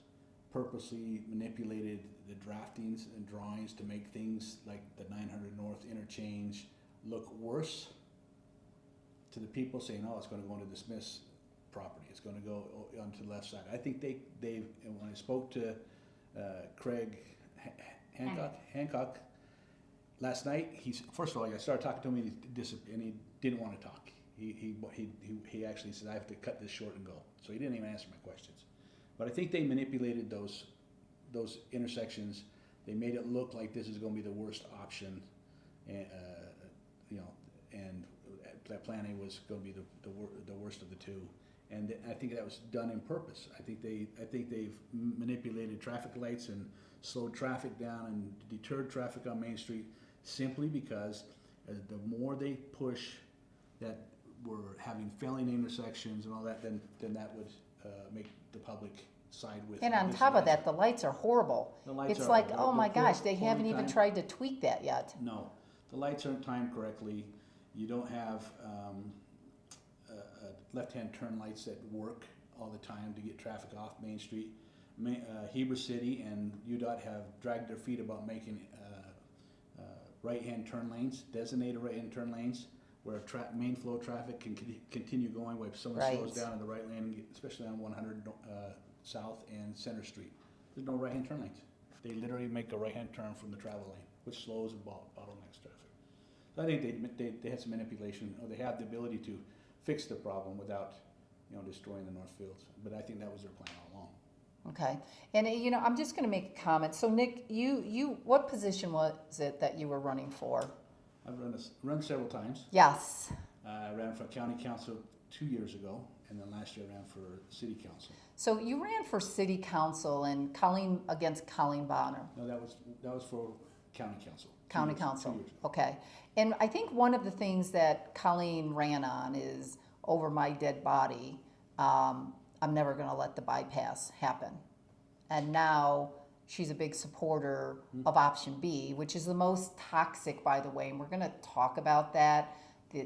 purposely manipulated the draftings and drawings to make things like the 900 North interchange look worse to the people saying, oh, it's going to go into the Smiths property. It's going to go onto the left side. I think they when I spoke to Craig Hancock last night, first of all, I started talking to him and he didn't want to talk. He actually said, I have to cut this short and go. So he didn't even answer my questions. But I think they manipulated those intersections. They made it look like this is going to be the worst option, and and that plan A was going to be the worst of the two. And I think that was done in purpose. I think they've manipulated traffic lights and slowed traffic down and deterred traffic on Main Street simply because the more they push that we're having failing intersections and all that, then that would make the public side with. And on top of that, the lights are horrible. It's like, oh my gosh, they haven't even tried to tweak that yet. No, the lights aren't timed correctly. You don't have left-hand turn lights that work all the time to get traffic off Main Street. Heber City and UDOT have dragged their feet about making right-hand turn lanes, designated right-hand turn lanes, where main flow traffic can continue going while someone slows down in the right lane, especially on 100 South and Center Street. There's no right-hand turn lanes. They literally make a right-hand turn from the travel lane, which slows and bottlenecks traffic. So I think they had some manipulation, or they have the ability to fix the problem without destroying the North Fields. But I think that was their plan all along. Okay, and I'm just going to make a comment. So Nick, you what position was it that you were running for? I've run several times. Yes. I ran for county council 2 years ago, and then last year I ran for city council. So you ran for city council and against Colleen Bonner. No, that was for county council. County council. Okay, and I think one of the things that Colleen ran on is over my dead body. I'm never going to let the bypass happen. And now she's a big supporter of option B, which is the most toxic, by the way, and we're going to talk about that,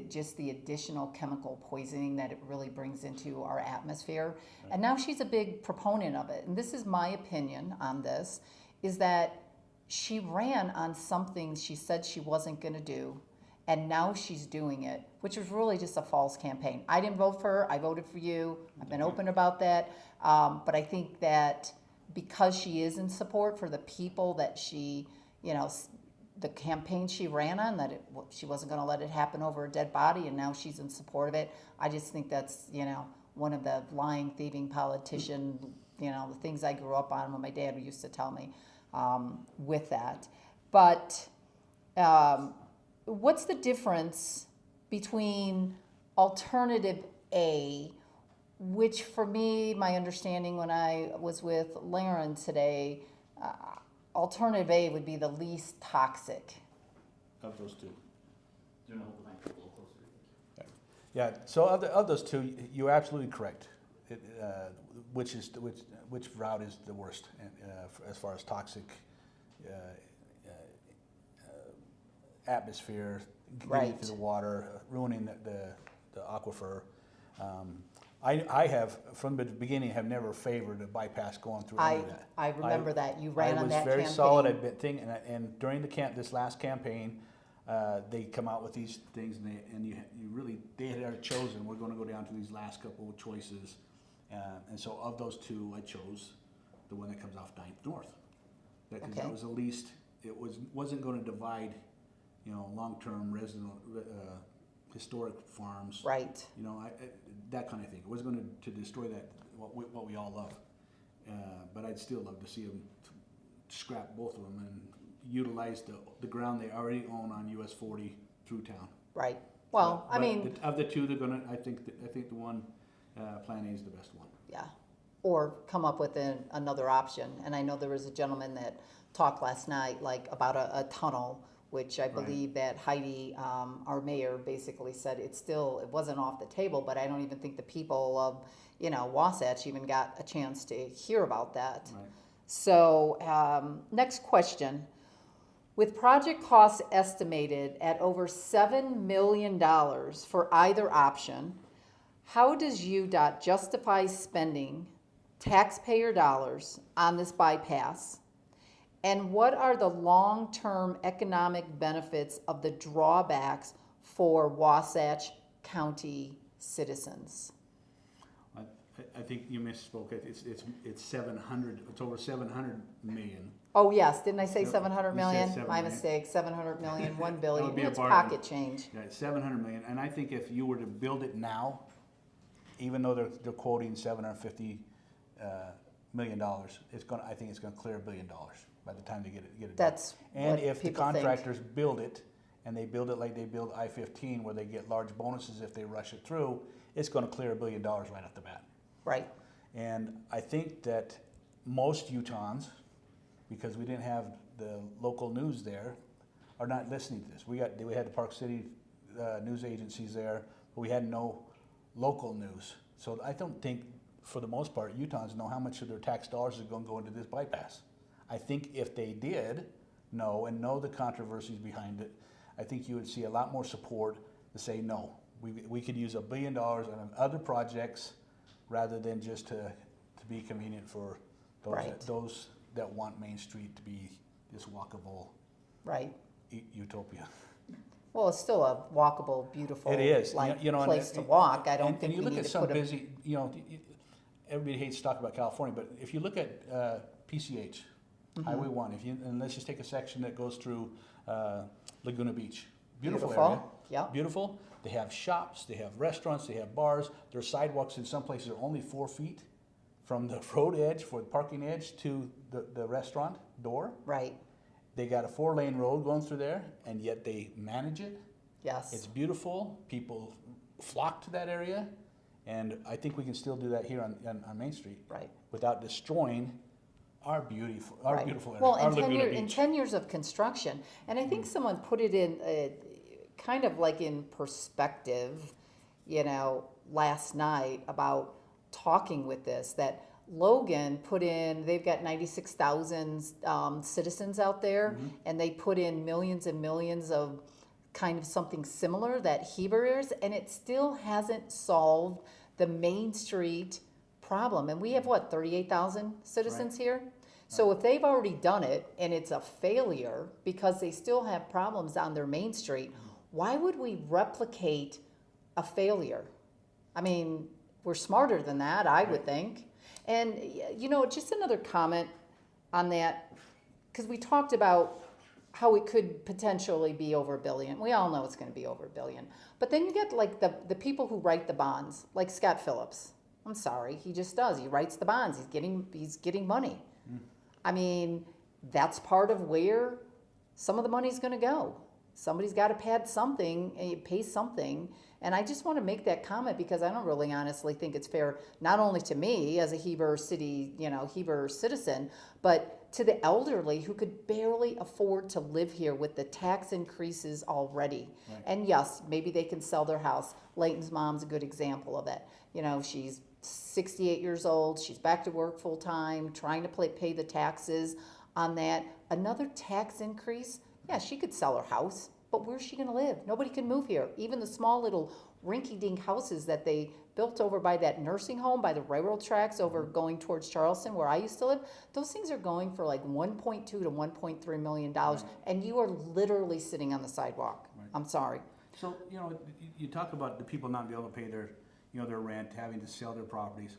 just the additional chemical poisoning that it really brings into our atmosphere. Right. And now she's a big proponent of it. And this is my opinion on this, is that she ran on something she said she wasn't going to do, and now she's doing it, which was really just a false campaign. I didn't vote for her. I voted for you. I've been open about that. But I think that because she is in support for the people that she, the campaign she ran on, that she wasn't going to let it happen over a dead body, and now she's in support of it. I just think that's, one of the lying, thieving politician, the things I grew up on when my dad used to tell me with that. But what's the difference between alternative A, which for me, my understanding when I was with Laren today, alternative A would be the least toxic. Of those two. closer. Yeah, so of those two, you're absolutely correct. Which route is the worst as far as toxic atmosphere, getting Right. into the water, ruining the aquifer. I have, from the beginning, have never favored a bypass going through any of that. I remember that. You ran on that I was very campaign. solid. I've been thinking, and during this last campaign, they come out with these things, and you really, they had already chosen, we're going to go down to these last couple of choices. And so of those two, I chose the one that comes off 9th North. Because Okay. that was the least, wasn't going to divide, long-term resident, historic farms. Right. That kind of thing. It wasn't going to destroy that, what we all love. But I'd still love to see them scrap both of them and utilize the ground they already own on US 40 through town. Right. Well, But of the two, they're gonna. I think the one, Plan A is the best one. yeah. Or come up with another option. And I know there was a gentleman that talked last night, about a tunnel, which I Right. believe that Heidi, our mayor, basically said it wasn't off the table, but I don't even think the people of, Wasatch even got a chance to hear about that. Right. So, next question. With project costs estimated at over $7 million for either option, how does UDOT justify spending taxpayer dollars on this bypass? And what are the long-term economic benefits of the drawbacks for Wasatch County citizens? I think you misspoke. It's 700. It's over 700 million. Oh, yes, didn't I say Yep, 700 you million? said 7 My million. mistake, 700 million, 1 That billion, would be a it's bargain. pocket change. Yeah, it's 700 million. And I think if you were to build it now, even though they're quoting $750 million, I think it's gonna clear $1 billion by the time they get it done. That's And what if the people think. contractors build it, and they build it like they build I-15, where they get large bonuses if they rush it through, it's gonna clear $1 billion right off the bat. Right, And I think that most Utahns, because we didn't have the local news there, are not listening to this. We had the Park City news agencies there, but we had no local news. So I don't think, for the most part, Utahns know how much of their tax dollars are going to go into this bypass. I think if they did know the controversies behind it, I think you would see a lot more support to say no. We could use $1 billion on other projects rather than just to be convenient for Right. those that want Main Street to be this walkable right. utopia. Well, it's still a walkable, beautiful, It is, and place to walk. I don't and think you we look need at to some put a, busy. Everybody hates to talk about California, but if you look at PCH, Mm-hmm. Highway 1, and let's just take a section that goes through Laguna Beach, beautiful Beautiful, area, yep. beautiful. They have shops, they have restaurants, they have bars. Their sidewalks in some places are only 4 feet from the road edge, for the parking edge, to the restaurant door. right, They got a 4-lane road going through there, and yet they manage it. yes. It's beautiful. People flock to that area, and I think we can still do that here on Main Street Right. without destroying our beautiful Right. beautiful area, Well, our in 10 Laguna years, in Beach. 10 years of construction, and I think someone put it in kind of like in perspective, last night about talking with this, that Logan put in, they've got 96,000 citizens out there, and they put in millions and millions of kind of something similar that Hebers, and it still hasn't solved the Main Street problem. And we have 38,000 citizens here? So if they've already done it and it's a failure because they still have problems on their Main Street, why would we replicate a failure? I mean, we're smarter than that, I would think. And, you know, just another comment on that, because we talked about how it could potentially be over $1 billion. We all know it's going to be over $1 billion. But then you get like the people who write the bonds, like Scott Phillips. I'm sorry, he just does. He writes the bonds. He's getting money. I mean, that's part of where some of the money's going to go. Somebody's got to pad something and pay something. And I just want to make that comment because I don't really honestly think it's fair, not only to me as a Heber city, you know, Heber citizen, but to the elderly who could barely afford to live here with the tax increases already. Right. And yes, maybe they can sell their house. Leighton's mom's a good example of it. You know, she's 68 years old. She's back to work full time, trying to pay the taxes on that. Another tax increase, yeah, she could sell her house, but where's she going to live? Nobody can move here. Even the small little rinky-dink houses that they built over by that nursing home, by the railroad tracks over going towards Charleston, where I used to live, those things are going for like $1.2 to $1.3 million, right. And you are literally sitting on the sidewalk. Right. I'm sorry. So, you know, you talk about the people not being able to pay their, you know, their rent, having to sell their properties.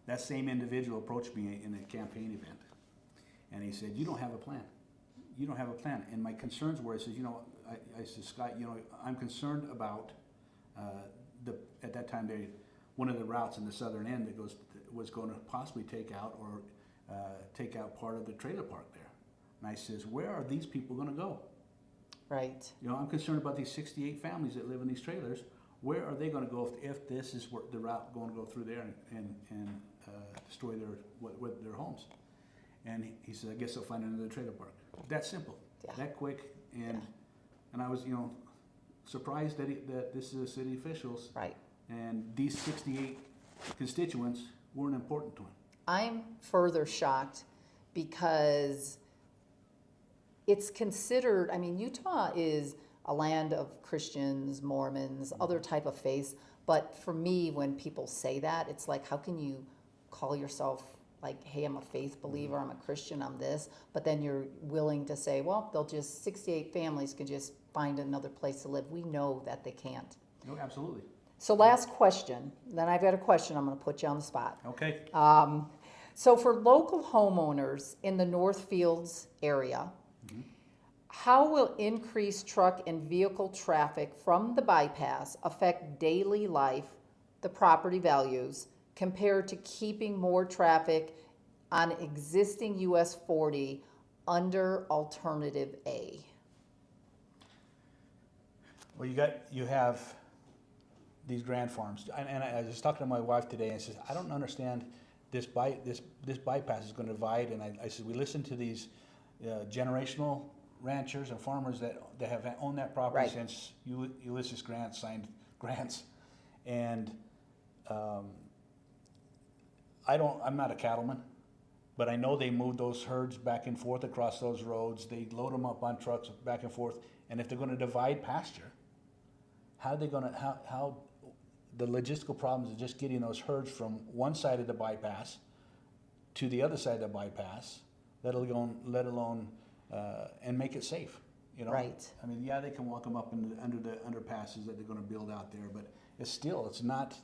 That same individual approached me in a campaign event, and he said, "You don't have a plan. You don't have a plan." And my concerns were, I said, you know, I said, "Scott, you know, I'm concerned about at that time one of the routes in the southern end that was going to possibly take out part of the trailer park there." And I says, "Where are these people going to go?" Right. You know, I'm concerned about these 68 families that live in these trailers. Where are they going to go if this is the route going to go through there and destroy their homes? And he said, "I guess they'll find another trailer park." That simple, that quick, and I was, you know, surprised that this is a city officials, right? And these 68 constituents weren't important to him. I'm further shocked because it's considered. I mean, Utah is a land of Christians, Mormons, other type of faiths. But for me, when people say that, it's like, how can you call yourself like, hey, I'm a faith believer, I'm a Christian, I'm this, but then you're willing to say, well, 68 families could just find another place to live. We know that they can't. No, absolutely. So last question, then I've got a question, I'm gonna put you on the spot. Okay. So for local homeowners in the Northfields area, how will increased truck and vehicle traffic from the bypass affect daily life, the property values, compared to keeping more traffic on existing US 40 under Alternative A? Well, you have these grand farms, and I was talking to my wife today, and I said, I don't understand this bypass is going to divide. And I said, we listen to these generational ranchers and farmers that have owned that property since Ulysses Grant signed grants, and I'm not a cattleman, but I know they move those herds back and forth across those roads. They load them up on trucks back and forth, and if they're going to divide pasture, how are they going to how the logistical problems of just getting those herds from one side of the bypass to the other side of the bypass, let alone and make it safe, you know? Right. I mean, yeah, they can walk them up under the underpasses that they're going to build out there, but it's not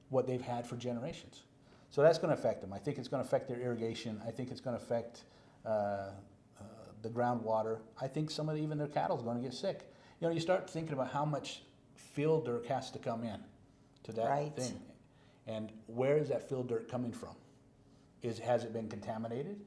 what they've had for generations. So that's going to affect them. I think it's going to affect their irrigation. I think it's going to affect the groundwater. I think even their cattle is going to get sick. You know, you start thinking about how much field dirt has to come in to that thing, and where is that field dirt coming from? Has it been contaminated?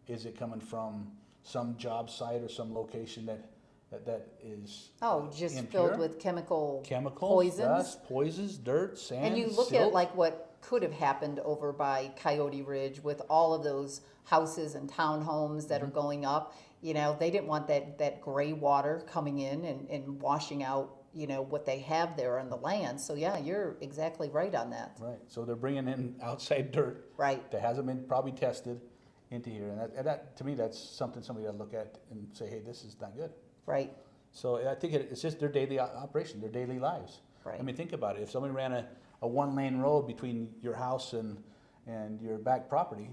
Is it coming from some job site or some location that is just impure? filled with chemicals, poisons, dust, poisons, dirt, sand, and you look at like what could have happened over by Coyote Ridge with all of those houses and townhomes that are going up. You know, they didn't want that gray water coming in and washing out, you know, what they have there on the land. So yeah, you're exactly right on that. Right. So they're bringing in outside dirt that hasn't been probably tested into here, and that to me, that's something somebody got to look at and say, hey, this is not good. Right. So I think it's just their daily operation, their daily lives. Right. I mean, think about it. If somebody ran a one-lane road between your house and your back property,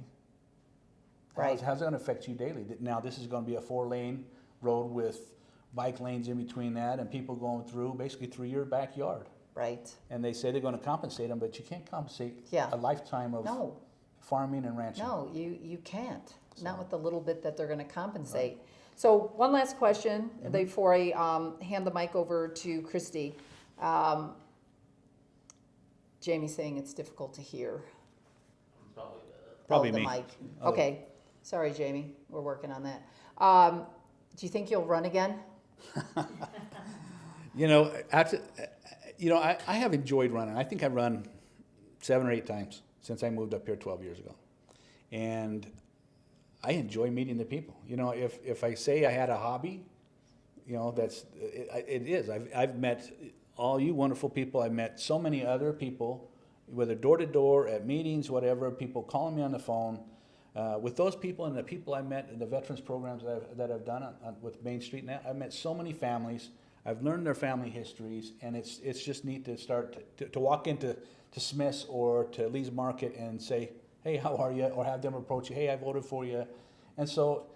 how's it going to affect you daily? Now, this is going to be a 4-lane road with bike lanes in between that and people going basically through your backyard. Right. And they say they're going to compensate them, but you can't compensate a lifetime of farming and ranching. No, you can't. Not with the little bit that they're gonna compensate. So one last question before I hand the mic over to Christy. Jamie's saying it's difficult to hear. Probably the me. mic. Okay, sorry, Jamie, we're working on that. Do you think you'll run again? You know, I have enjoyed running. I think I've run 7 or 8 times since I moved up here 12 years ago. And I enjoy meeting the people. You know, if I say I had a hobby, you know, it is. I've met all you wonderful people. I've met so many other people, whether door to door, at meetings, whatever, people calling me on the phone. With those people and the people I met in the veterans programs that I've done with Main Street, now I've met so many families. I've learned their family histories, and it's just neat to start to walk into Smith's or to Lee's Market and say, hey, how are you? Or have them approach you, hey, I voted for you. And so,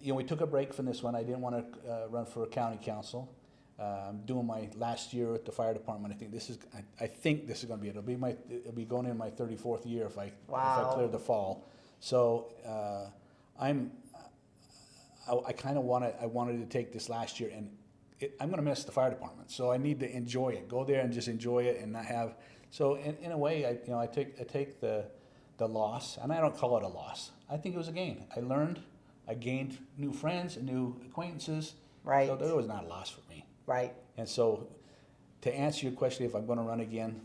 you know, we took a break from this one. I didn't want to run for a county council. I'm doing my last year at the fire department. I think this is going to be it. It'll be going in my 34th year if I clear the fall. So I wanted to take this last year, and I'm going to miss the fire department. So I need to enjoy it. Go there and just enjoy it, and not have. So in a way, I take the loss, and I don't call it a loss. I think it was a gain. I gained new friends and new acquaintances. Right. So it was not a loss for me. Right. And so, to answer your question, if I'm going to run again,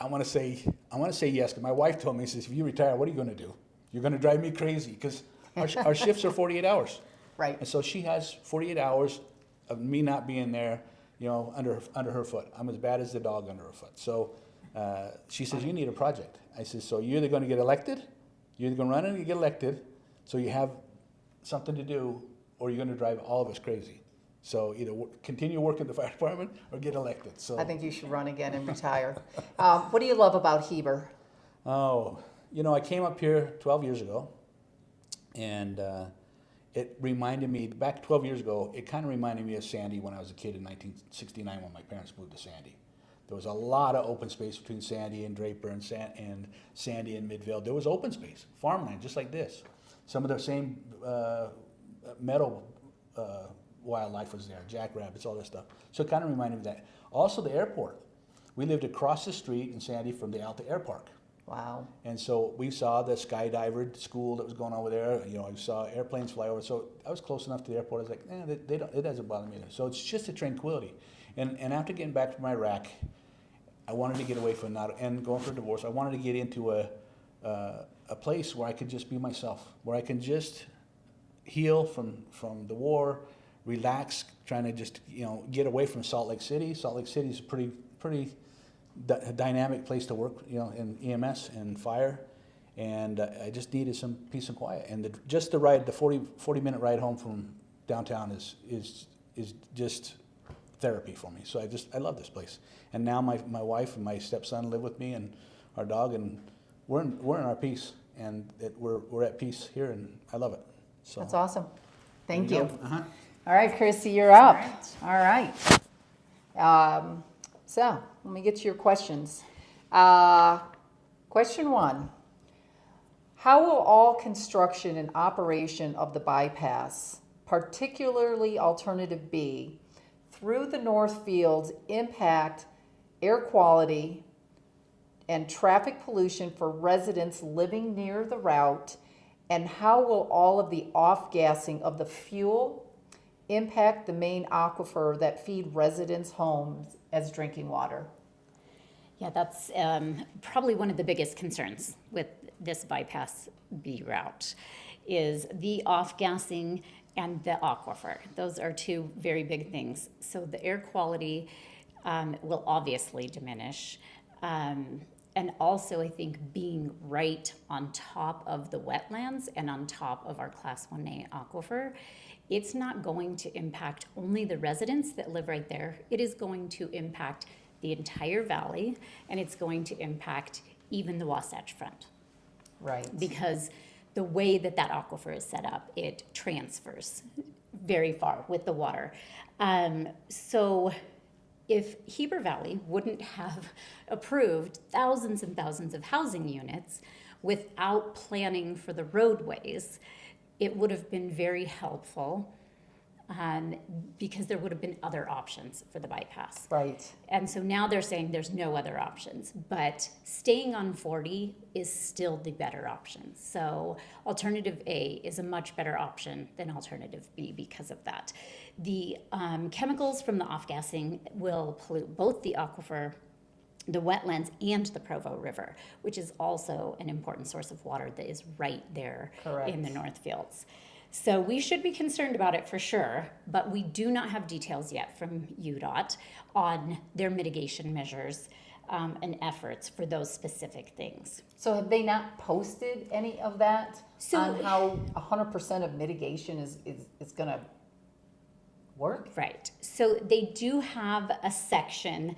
I want to say yes. Because my wife told me, she says, if you retire, what are you going to do? You're going to drive me crazy because our shifts are 48 hours. Right. And so she has 48 hours of me not being there, you know, under her foot. I'm as bad as the dog under her foot. So she says, you need a project. I said, so you're either going to get elected, you're either going to run and you get elected, so you have something to do, or you're going to drive all of us crazy. So either continue working at the fire department or get elected. So I think you should run again and retire. What do you love about Heber? Oh, you know, I came up here 12 years ago, and it reminded me, back 12 years ago, it kind of reminded me of Sandy when I was a kid in 1969 when my parents moved to Sandy. There was a lot of open space between Sandy and Draper and Sandy and Midvale. There was open space, farmland, just like this. Some of the same meadow wildlife was there, jackrabbits, all that stuff. So it kind of reminded me of that. Also the airport. We lived across the street in Sandy from the Alta Air Park. Wow. And so we saw the skydiver school that was going over there. You know, I saw airplanes fly over. So I was close enough to the airport. I was like, it doesn't bother me either. So it's just a tranquility. And after getting back from Iraq, I wanted to get away from that and going for a divorce. I wanted to get into a place where I could just be myself, where I can just heal from the war, relax, trying to just, you know, get away from Salt Lake City. Salt Lake City is a pretty dynamic place to work, you know, in EMS and fire. And I just needed some peace and quiet. And just the 40-minute ride home from downtown is just therapy for me. So I love this place. And now my wife and my stepson live with me and our dog, and we're in our peace, and we're at peace here, and I love it. So That's awesome. Thank you. Uh-huh. All right, Chrissy, you're up. All right. So let me get to your questions. Question 1. How will all construction and operation of the bypass, particularly Alternative B, through the North Fields impact air quality and traffic pollution for residents living near the route? And how will all of the off-gassing of the fuel impact the main aquifer that feed residents' homes as drinking water? Yeah, that's probably one of the biggest concerns with this bypass B route is the off-gassing and the aquifer. Those are two very big things. So the air quality will obviously diminish. And also, I think being right on top of the wetlands and on top of our Class 1A aquifer, it's not going to impact only the residents that live right there. It is going to impact the entire valley, and it's going to impact even the Wasatch Front. Right. Because the way that aquifer is set up, it transfers very far with the water. So if Heber Valley wouldn't have approved thousands and thousands of housing units without planning for the roadways, it would have been very helpful, because there would have been other options for the bypass. Right. And so now they're saying there's no other options, but staying on 40 is still the better option. So alternative A is a much better option than alternative B because of that. The chemicals from the off-gassing will pollute both the aquifer, the wetlands, and the Provo River, which is also an important source of water that is right there Correct. in the North Fields. So we should be concerned about it for sure, but we do not have details yet from UDOT on their mitigation measures and efforts for those specific things. So have they not posted any of that So- on how 100% of mitigation is going to work? Right. So they do have a section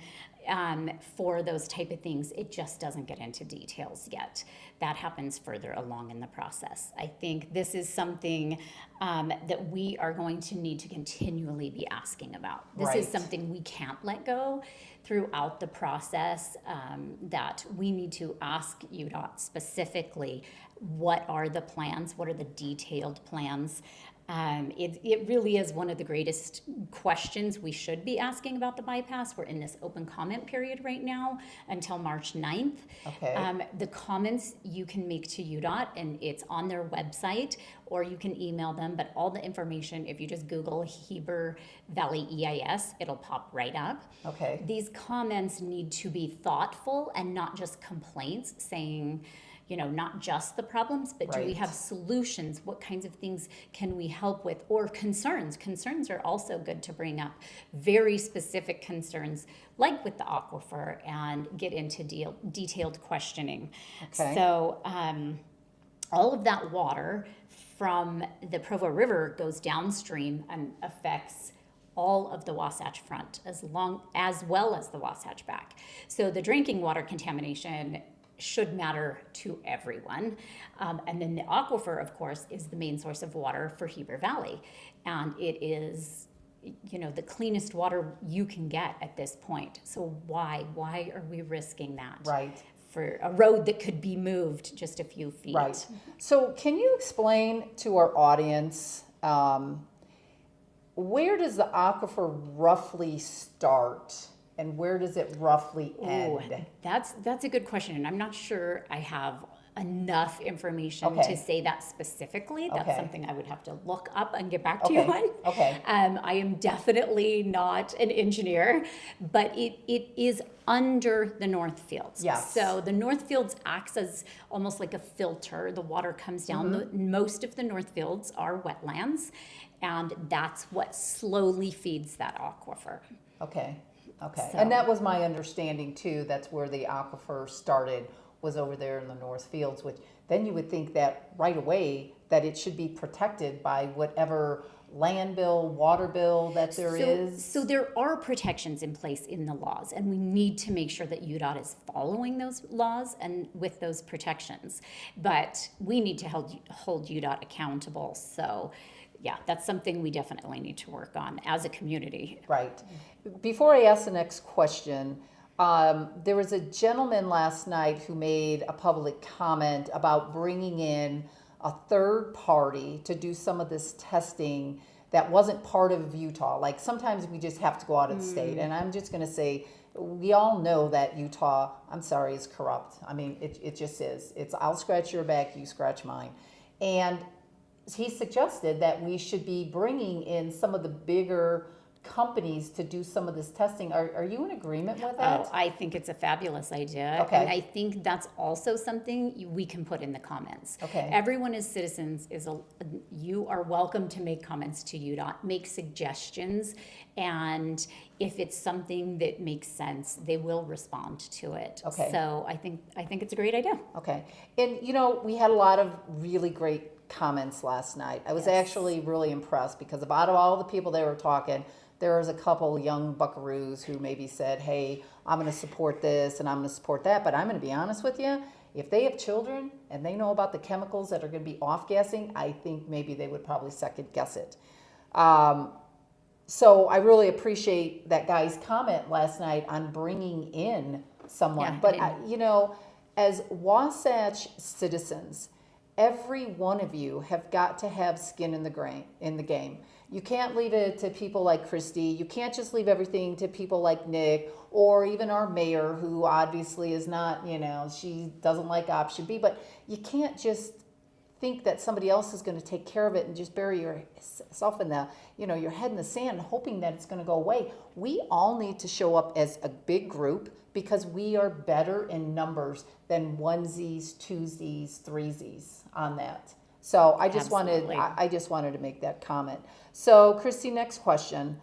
for those type of things. It just doesn't get into details yet. That happens further along in the process. I think this is something that we are going to need to continually be asking about. This is Right. something we can't let go throughout the process, that we need to ask UDOT specifically, what are the plans? What are the detailed plans? It really is one of the greatest questions we should be asking about the bypass. We're in this open comment period right now until March 9th. Okay. The comments you can make to UDOT, and it's on their website, or you can email them, but all the information, if you just Google Heber Valley EIS, it'll pop right up. Okay. These comments need to be thoughtful and not just complaints saying, not just the problems, but do we Right. have solutions? What kinds of things can we help with? Or concerns. Concerns are also good to bring up. Very specific concerns, like with the aquifer, and get into detailed questioning. Okay. So all of that water from the Provo River goes downstream and affects all of the Wasatch Front as well as the Wasatch Back. So the drinking water contamination should matter to everyone. And then the aquifer, of course, is the main source of water for Heber Valley. And it is, the cleanest water you can get at this point. So why are we risking that? Right. For a road that could be moved just a few feet. Right. So can you explain to our audience, where does the aquifer roughly start? And where does it roughly end? Ooh, that's a good question, and I'm not sure I have enough information Okay. to say that specifically. That's Okay. something I would have to look up and get back to Okay. you on. Okay. I am definitely not an engineer, but it is under the North Fields. Yes. So the North Fields acts as almost like a filter. The water comes down. Most of the North Fields are wetlands, and that's what slowly feeds that aquifer. Okay. Okay. So- And that was my understanding too. That's where the aquifer started, was over there in the North Fields, which then you would think that right away that it should be protected by whatever land bill, water bill that there is. So there are protections in place in the laws, and we need to make sure that UDOT is following those laws and with those protections. But we need to hold UDOT accountable. So yeah, that's something we definitely need to work on as a community. Right. Before I ask the next question, there was a gentleman last night who made a public comment about bringing in a third party to do some of this testing that wasn't part of Utah. Like sometimes we just have to go out of the state. And I'm just going to say, we all know that Utah, I'm sorry, is corrupt. I mean, it just is. It's I'll scratch your back, you scratch mine. And he suggested that we should be bringing in some of the bigger companies to do some of this testing. Are you in agreement with that? Oh, I think it's a fabulous idea. Okay. And I think that's also something we can put in the comments. Okay. Everyone as citizens you are welcome to make comments to UDOT, make suggestions, and if it's something that makes sense, they will respond to it. Okay. So I think it's a great idea. Okay. And we had a lot of really great comments last night. I was actually really impressed because out of all the people that were talking, there was a couple young buckaroos who maybe said, hey, I'm going to support this and I'm going to support that. But I'm going to be honest with you, if they have children and they know about the chemicals that are going to be off-gassing, I think maybe they would probably second guess it. So I really appreciate that guy's comment last night on bringing in someone. Yeah, But, I- you know, as Wasatch citizens, every one of you have got to have skin in the game. You can't leave it to people like Christy. You can't just leave everything to people like Nick or even our mayor, who obviously is not, you know, she doesn't like option B. But you can't just think that somebody else is going to take care of it and just bury yourself in the, you know, your head in the sand hoping that it's going to go away. We all need to show up as a big group because we are better in numbers than onesies, twosies, threesies on that. So I just Absolutely. wanted to make that comment. So Christy, next question.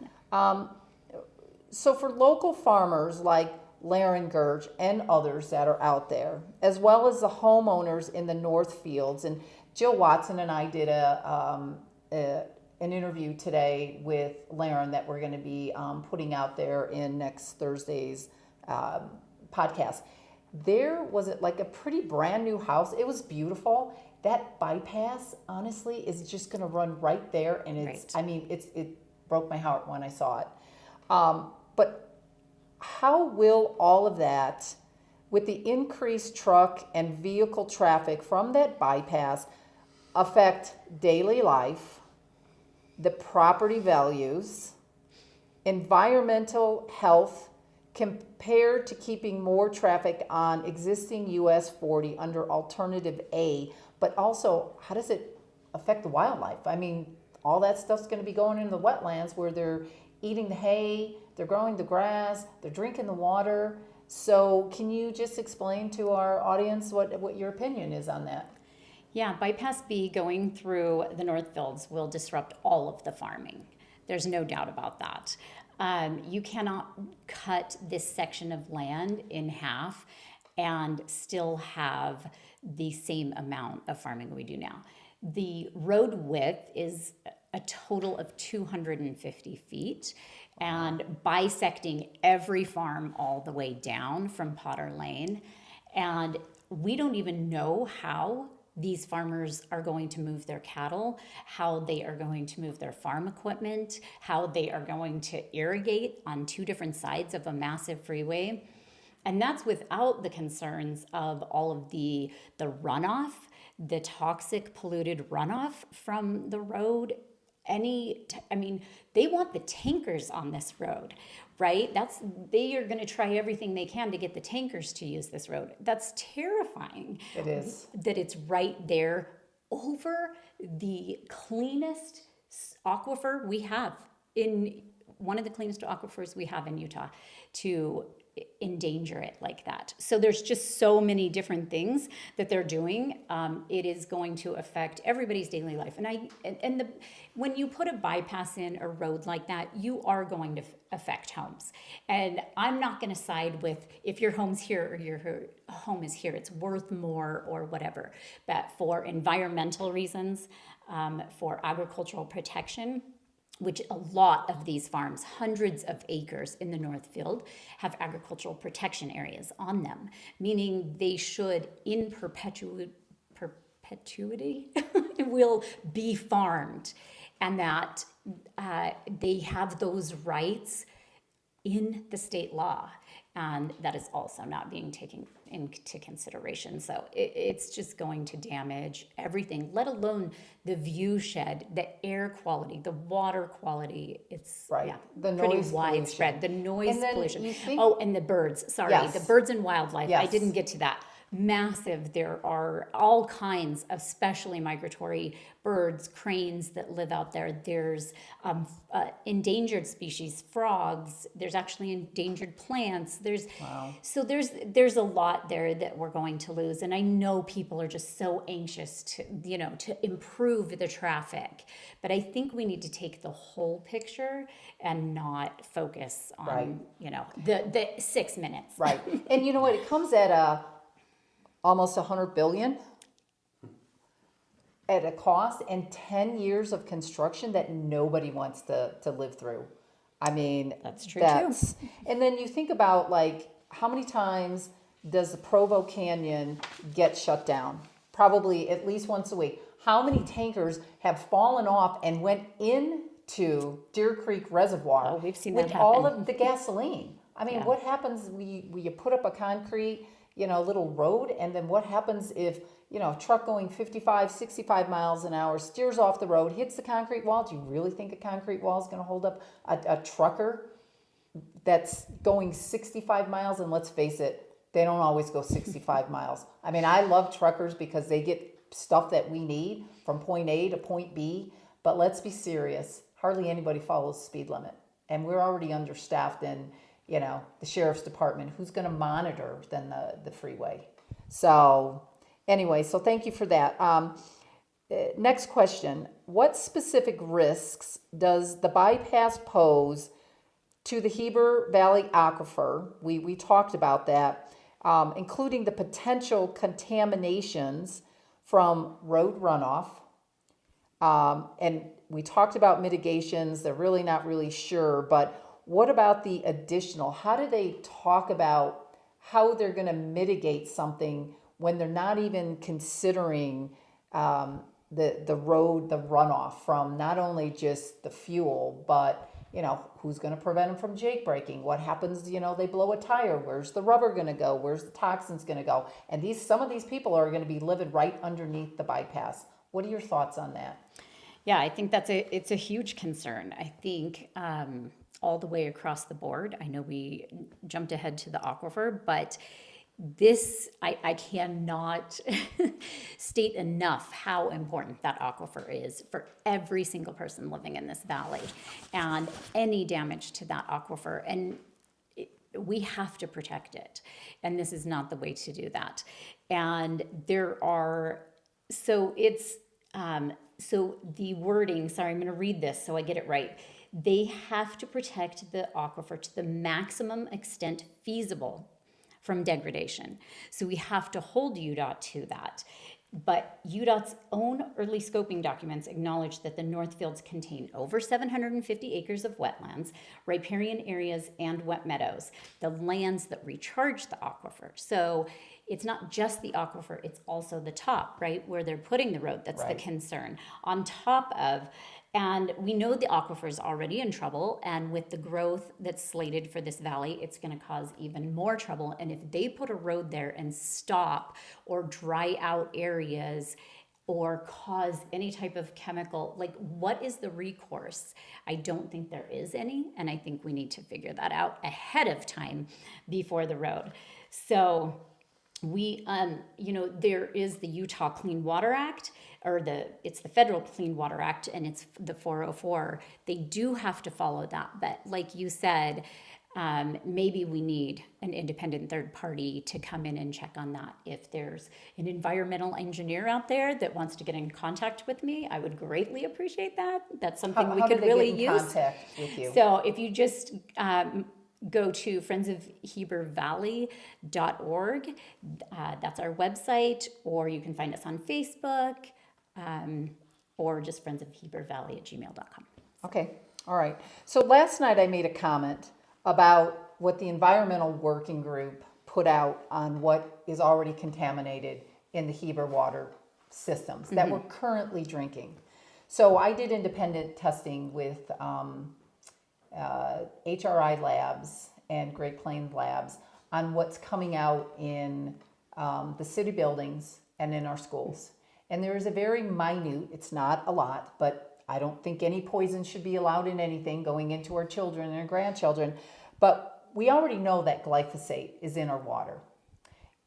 So for local farmers like Laren Gurge and others that are out there, as well as the homeowners in the North Fields, and Jill Watson and I did an interview today with Laren that we're going to be putting out there in next Thursday's podcast. There was like a pretty brand new house. It was beautiful. That bypass, honestly, is just going to run right there, and it's. Right. I mean, it broke my heart when I saw it. But how will all of that, with the increased truck and vehicle traffic from that bypass, affect daily life, the property values, environmental health, compared to keeping more traffic on existing US 40 under alternative A, but also how does it affect the wildlife? I mean, all that stuff's going to be going into the wetlands where they're eating the hay, they're growing the grass, they're drinking the water. So can you just explain to our audience what your opinion is on that? Yeah, bypass B going through the North Fields will disrupt all of the farming. There's no doubt about that. You cannot cut this section of land in half and still have the same amount of farming we do now. The road width is a total of 250 feet, and bisecting every farm all the way down from Potter Lane. And we don't even know how these farmers are going to move their cattle, how they are going to move their farm equipment, how they are going to irrigate on two different sides of a massive freeway. And that's without the concerns of all of the runoff, the toxic polluted runoff from the road. They want the tankers on this road, right? They are going to try everything they can to get the tankers to use this road. That's terrifying. It is. That it's right there over the cleanest aquifer we have in one of the cleanest aquifers we have in Utah, to endanger it like that. So there's just so many different things that they're doing. It is going to affect everybody's daily life. When you put a bypass in a road like that, you are going to affect homes. And I'm not going to side with if your home's here or your home is here, it's worth more or whatever. But for environmental reasons, for agricultural protection, which a lot of these farms, hundreds of acres in the North Field, have agricultural protection areas on them, meaning they should in perpetuity will be farmed, and that they have those rights in the state law. And that is also not being taken into consideration. So it's just going to damage everything, let alone the view shed, the air quality, the water quality. It's Right. yeah, The pretty noise widespread. pollution. The noise And then pollution. you think- Oh, and the birds. Sorry, Yes. the birds and wildlife. I Yes. didn't get to that. Massive. There are all kinds of specially migratory birds, cranes that live out there. There's endangered species, frogs. There's actually endangered plants. So there's a lot there that we're going to lose. And I know people are just so anxious to improve the traffic. But I think we need to take the whole picture and not focus on Right. the 6 minutes. Right. And you know what? It comes at almost 100 billion at a cost and 10 years of construction that nobody wants to live through. I mean, That's true, too. And then you think about like how many times does the Provo Canyon get shut down? Probably at least once a week. How many tankers have fallen off and went in to Deer Creek Reservoir Oh, we've seen with that all happen. of the gasoline. I mean, Yeah. what happens when you put up a concrete, little road, and then what happens if, a truck going 55, 65 miles an hour steers off the road, hits the concrete wall? Do you really think a concrete wall is going to hold up a trucker that's going 65 miles? And let's face it, they don't always go 65 miles. I mean, I love truckers because they get stuff that we need from point A to point B, but let's be serious. Hardly anybody follows the speed limit. And we're already understaffed in, the sheriff's department. Who's going to monitor then the freeway? So anyway, so thank you for that. Next question. What specific risks does the bypass pose to the Heber Valley Aquifer? We talked about that, including the potential contaminations from road runoff. And we talked about mitigations. They're really not really sure, but what about the additional? How do they talk about how they're going to mitigate something when they're not even considering the road, the runoff from not only just the fuel, but who's going to prevent them from jake braking? What happens, they blow a tire? Where's the rubber going to go? Where's the toxins going to go? And some of these people are going to be living right underneath the bypass. What are your thoughts on that? Yeah, I think it's a huge concern. I think all the way across the board. I know we jumped ahead to the aquifer, but this, I cannot state enough how important that aquifer is for every single person living in this valley, and any damage to that aquifer. And we have to protect it. And this is not the way to do that. And so the wording, sorry, I'm going to read this so I get it right. They have to protect the aquifer to the maximum extent feasible from degradation. So we have to hold UDOT to that. But UDOT's own early scoping documents acknowledge that the North Fields contain over 750 acres of wetlands, riparian areas, and wet meadows, the lands that recharge the aquifer. So it's not just the aquifer, it's also the top, right, where they're putting the road that's Right. the concern. On top of, and we know the aquifer is already in trouble, and with the growth that's slated for this valley, it's going to cause even more trouble. And if they put a road there and stop or dry out areas or cause any type of chemical, like, what is the recourse? I don't think there is any, and I think we need to figure that out ahead of time before the road. So we, there is the Utah Clean Water Act, or it's the Federal Clean Water Act, and it's the 404. They do have to follow that, but like you said, maybe we need an independent third party to come in and check on that. If there's an environmental engineer out there that wants to get in contact with me, I would greatly appreciate that. That's something we How could do they really get in use. contact with you? So if you just go to friendsofhebervalley.org, that's our website, or you can find us on Facebook, or just friendsofhebervalley@gmail.com. Okay, all right. So last night I made a comment about what the environmental working group put out on what is already contaminated in the Heber water systems that we're currently drinking. So I did independent testing with HRI Labs and Great Plains Labs on what's coming out in the city buildings and in our schools. And there is a very minute, it's not a lot, but I don't think any poison should be allowed in anything going into our children and our grandchildren. But we already know that glyphosate is in our water.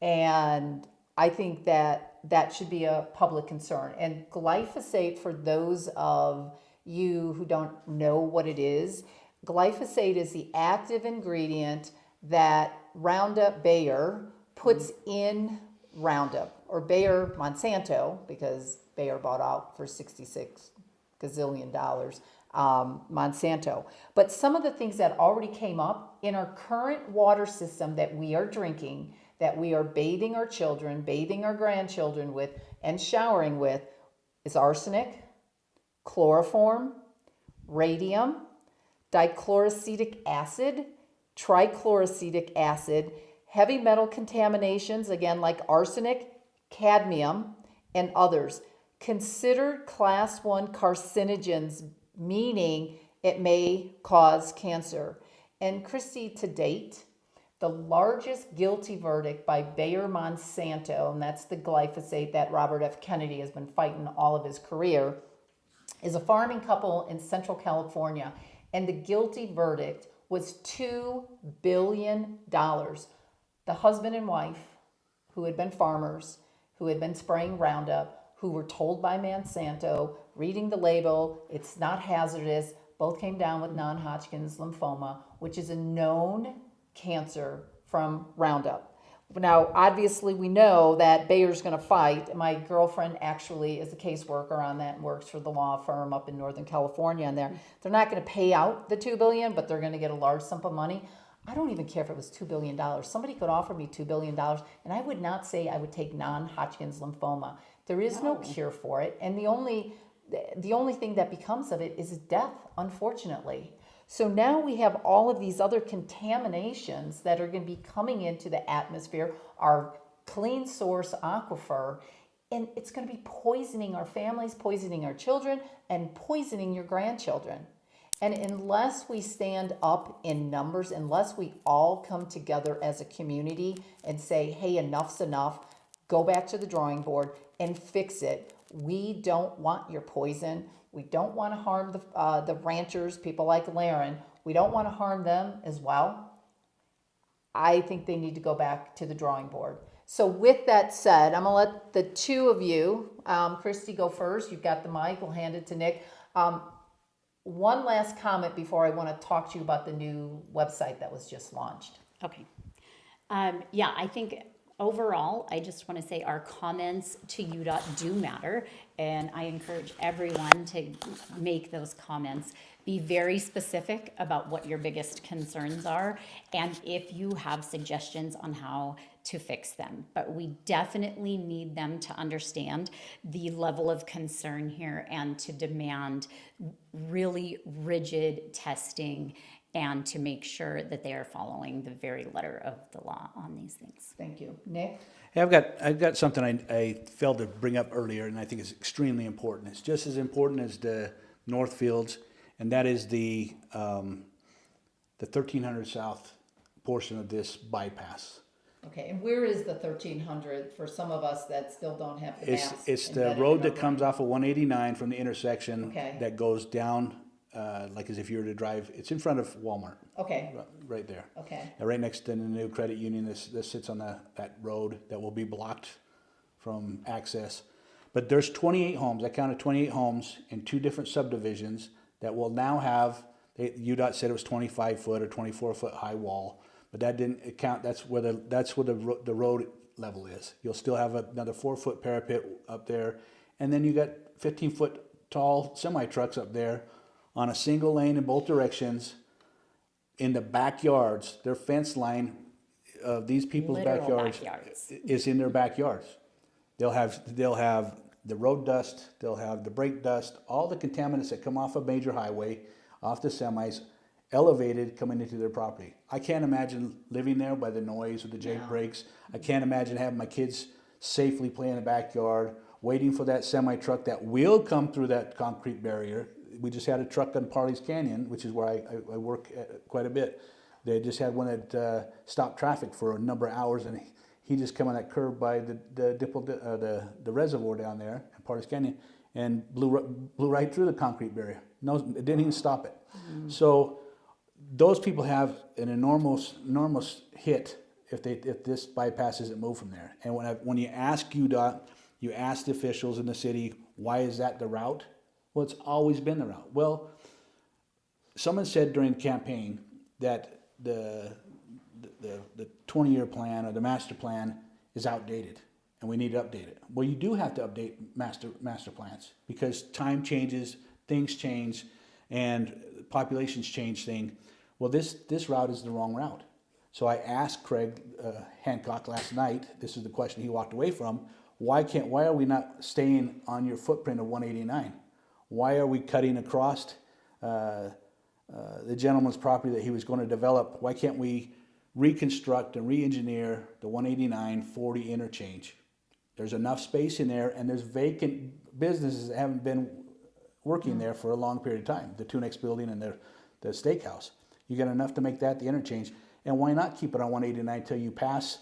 And I think that should be a public concern. And glyphosate, for those of you who don't know what it is, glyphosate is the active ingredient that Roundup Bayer puts in Roundup, or Bayer Monsanto, because Bayer bought out for $66 gazillion, Monsanto. But some of the things that already came up in our current water system that we are drinking, that we are bathing our children, bathing our grandchildren with, and showering with, is arsenic, chloroform, radium, dichloroacetic acid, trichloroacetic acid, heavy metal contaminations, again, like arsenic, cadmium, and others. Considered class 1 carcinogens meaning it may cause cancer. And Christy, to date, the largest guilty verdict by Bayer Monsanto, and that's the glyphosate that Robert F. Kennedy has been fighting all of his career, is a farming couple in Central California. And the guilty verdict was $2 billion. The husband and wife, who had been farmers, who had been spraying Roundup, who were told by Monsanto, reading the label, it's not hazardous, both came down with non-Hodgkin's lymphoma, which is a known cancer from Roundup. Now, obviously, we know that Bayer's going to fight. My girlfriend actually is a caseworker on that and works for the law firm up in Northern California. And they're not going to pay out the $2 billion, but they're going to get a large sum of money. I don't even care if it was $2 billion. Somebody could offer me $2 billion, and I would not say I would take non-Hodgkin's lymphoma. There is no cure for it, and the only thing that becomes of it is death, unfortunately. So now we have all of these other contaminations that are going to be coming into the atmosphere, our clean source aquifer, and it's going to be poisoning our families, poisoning our children, and poisoning your grandchildren. And unless we stand up in numbers, unless we all come together as a community and say, hey, enough's enough, go back to the drawing board and fix it. We don't want your poison. We don't want to harm the ranchers, people like Laren. We don't want to harm them as well. I think they need to go back to the drawing board. So with that said, I'm going to let the two of you, Christy, go first. You've got the mic. We'll hand it to Nick. One last comment before I want to talk to you about the new website that was just launched. Okay. Yeah, I think overall, I just want to say our comments to UDOT do matter, and I encourage everyone to make those comments. Be very specific about what your biggest concerns are, and if you have suggestions on how to fix them. But we definitely need them to understand the level of concern here and to demand really rigid testing and to make sure that they are following the very letter of the law on these things. Thank you. Nick? Hey, I've got something I failed to bring up earlier, and I think is extremely important. It's just as important as the Northfields, and that is the 1300 South portion of this bypass. Okay, and where is the 1300 for some of us that still don't have the maps? It's the embedded road in that our comes brain? off of 189 from the intersection Okay. that goes down, like as if you were to drive. It's in front of Walmart. Okay, Right there. okay, Right next to the new credit union, this sits on that road that will be blocked from access. But there's 28 homes. I counted 28 homes in two different subdivisions that will now have. UDOT said it was 25 foot or 24 foot high wall, but that didn't account. That's where the road level is. You'll still have another 4 foot parapet up there, and then you got 15 foot tall semi trucks up there on a single lane in both directions. In the backyards, their fence line of these people's Literal backyards is in their backyards. They'll have the road dust, they'll have the brake dust, all the contaminants that come off a major highway, off the semis, elevated coming into their property. I can't imagine living there by the noise of the Jake brakes. I can't imagine having my kids safely play in the backyard, waiting for that semi truck that will come through that concrete barrier. We just had a truck on Parley's Canyon, which is where I work quite a bit. They just had one that stopped traffic for a number of hours, and he just came on that curb by the reservoir down there at Parley's Canyon and blew right through the concrete barrier. No, it didn't even stop it. Mm-hmm. So those people have an enormous hit if this bypass isn't moved from there. And when you ask UDOT, you ask the officials in the city, why is that the route? Well, it's always been the route. Well, someone said during the campaign that the 20-year plan or the master plan is outdated and we need to update it. Well, you do have to update master plans because time changes, things change, and populations change things. Well, this route is the wrong route. So I asked Craig Hancock last night, this is the question he walked away from, why are we not staying on your footprint of 189? Why are we cutting across the gentleman's property that he was going to develop? Why can't we reconstruct and re-engineer the 189-40 interchange? There's enough space in there, and there's vacant businesses that haven't been working there for a long period of time, the two next building and the steakhouse. You got enough to make that the interchange. And why not keep it on 189 till you pass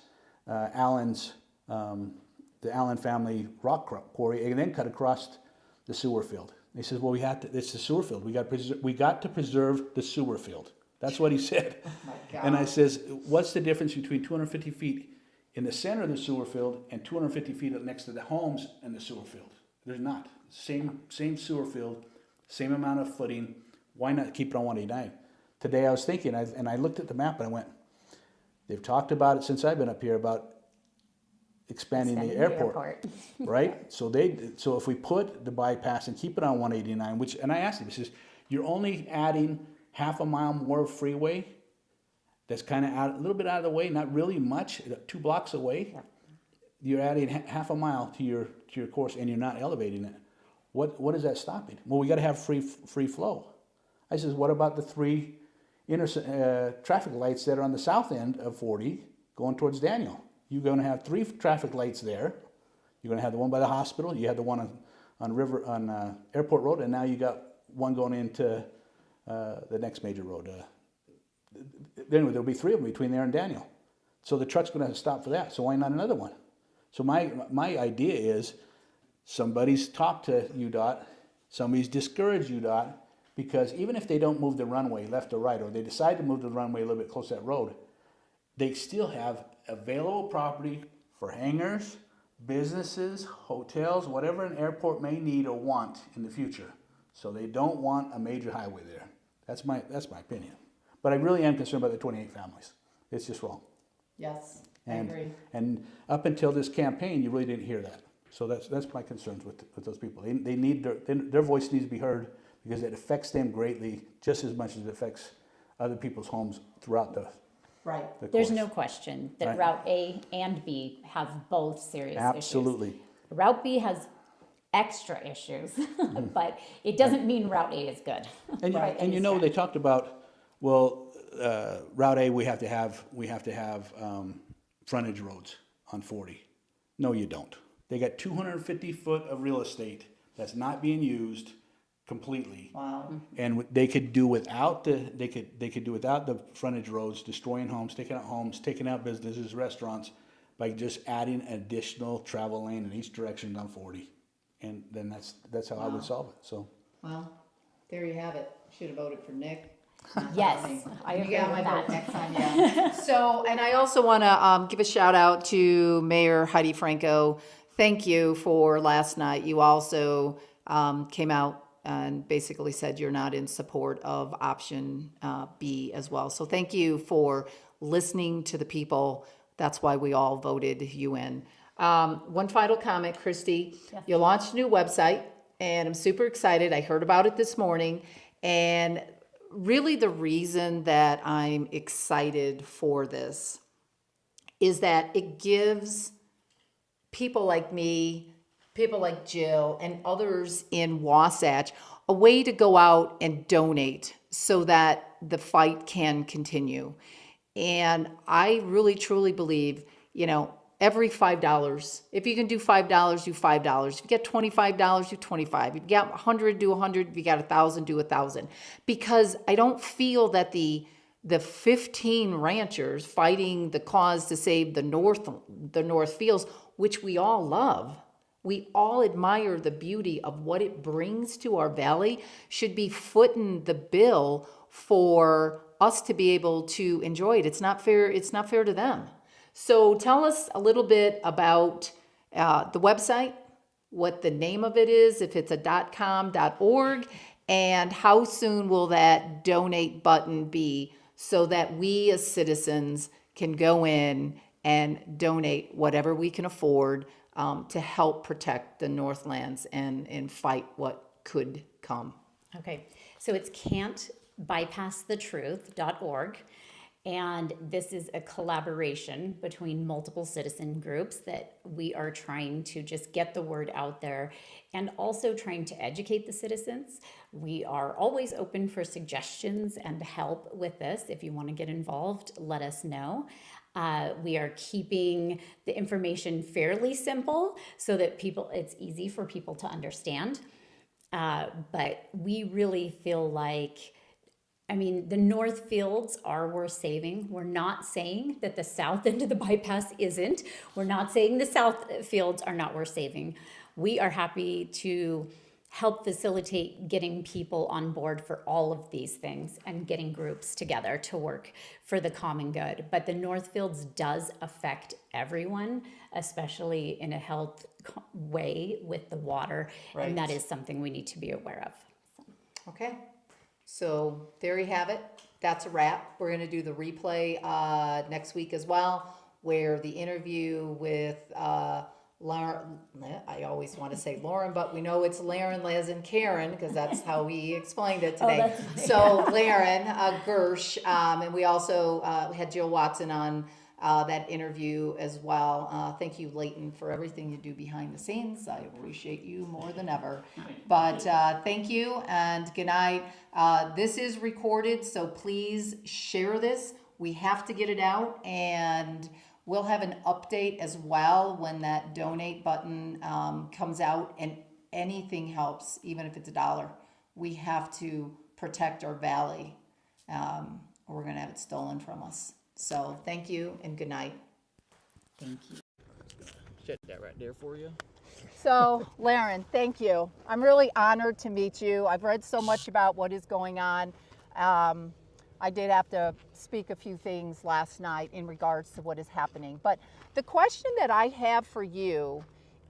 Allen's, the Allen family rock quarry, and then cut across the sewer field. He says, well, it's the sewer field. We got to preserve the sewer field. That's what he said. Oh my God. And I says, what's the difference between 250 feet in the center of the sewer field and 250 feet next to the homes in the sewer field? There's not. Same sewer field, same amount of footing. Why not keep it on 189? Today I was thinking, and I looked at the map and I went, they've talked about it since I've been up here about expanding the airport. Right? So if we put the bypass and keep it on 189, and I asked him, he says, you're only adding half a mile more of freeway. That's kind of a little bit out of the way, not really much, 2 blocks away. Yeah. You're adding half a mile to your course, and you're not elevating it. What is that stopping? Well, we got to have free flow. I says, what about the 3 traffic lights that are on the south end of 40 going towards Daniel? You're going to have 3 traffic lights there. You're going to have the one by the hospital. You had the one on Airport Road, and now you got one going into the next major road. Anyway, there'll be 3 of them between there and Daniel. So the truck's going to have to stop for that. So why not another one? So my idea is somebody's talked to UDOT, somebody's discouraged UDOT, because even if they don't move the runway left or right, or they decide to move the runway a little bit close to that road, they still have available property for hangars, businesses, hotels, whatever an airport may need or want in the future. So they don't want a major highway there. That's my opinion. But I really am concerned about the 28 families. It's just wrong. Yes, I agree. And up until this campaign, you really didn't hear that. So that's my concerns with those people. They need their voice needs to be heard, because it affects them greatly, just as much as it affects other people's homes throughout the Right. There's course. no question that Right. Route A and B have both serious issues. Absolutely. Route B has extra issues, but it doesn't mean Route A is good. And, by and any you know, stretch. they talked about, well, Route A, we have to have frontage roads on 40. No, you don't. They got 250 foot of real estate that's not being used completely. Wow. And they could do without the frontage roads, destroying homes, taking out businesses, restaurants, by just adding additional travel lane in each direction on 40. And then that's how I would solve it. So Well, there you have it. Should have voted for Nick. Yes, I You agree got with my vote that. next time, yeah. So, and I also want to give a shout out to Mayor Heidi Franco. Thank you for last night. You also came out and basically said you're not in support of option B as well. So thank you for listening to the people. That's why we all voted you in. One final comment, Christy. Yes. You launched a new website, and I'm super excited. I heard about it this morning, and really the reason that I'm excited for this is that it gives people like me, people like Jill, and others in Wasatch a way to go out and donate so that the fight can continue. And I really truly believe, every $5, if you can do $5, do $5. If you get $25, do $25. If you get 100, do 100. If you got 1,000, do 1,000. Because I don't feel that the 15 ranchers fighting the cause to save the North Fields, which we all love, we all admire the beauty of what it brings to our valley, should be footing the bill for us to be able to enjoy it. It's not fair to them. So tell us a little bit about the website, what the name of it is, if it's a .com, .org, and how soon will that donate button be so that we as citizens can go in and donate whatever we can afford to help protect the Northlands and fight what could come. Okay, so it's can'tbypassthetruth.org. And this is a collaboration between multiple citizen groups that we are trying to just get the word out there and also trying to educate the citizens. We are always open for suggestions and help with this. If you want to get involved, let us know. We are keeping the information fairly simple so that it's easy for people to understand. But we really feel like, I mean, the north fields are worth saving. We're not saying that the south end of the bypass isn't. We're not saying the south fields are not worth saving. We are happy to help facilitate getting people on board for all of these things and getting groups together to work for the common good. But the north fields does affect everyone, especially in a health way with the water. Right. And that is something we need to be aware of. Okay, so there you have it. That's a wrap. We're going to do the replay next week as well, where the interview with Lauren, I always want to say Lauren, but we know it's Lauren, Les, and Karen, because that's how we explained it today. that's funny. So Lauren Gersh, and we also had Jill Watson on that interview as well. Thank you, Leighton, for everything you do behind the scenes. I appreciate you more than ever. But thank you and good night. This is recorded, so please share this. We have to get it out, and we'll have an update as well when that donate button comes out, and anything helps, even if it's $1. We have to protect our valley, or we're going to have it stolen from us. So thank you and good night. Thank you. Set that right there for you. So, Lauren, thank you. I'm really honored to meet you. I've read so much about what is going on. I did have to speak a few things last night in regards to what is happening. But the question that I have for you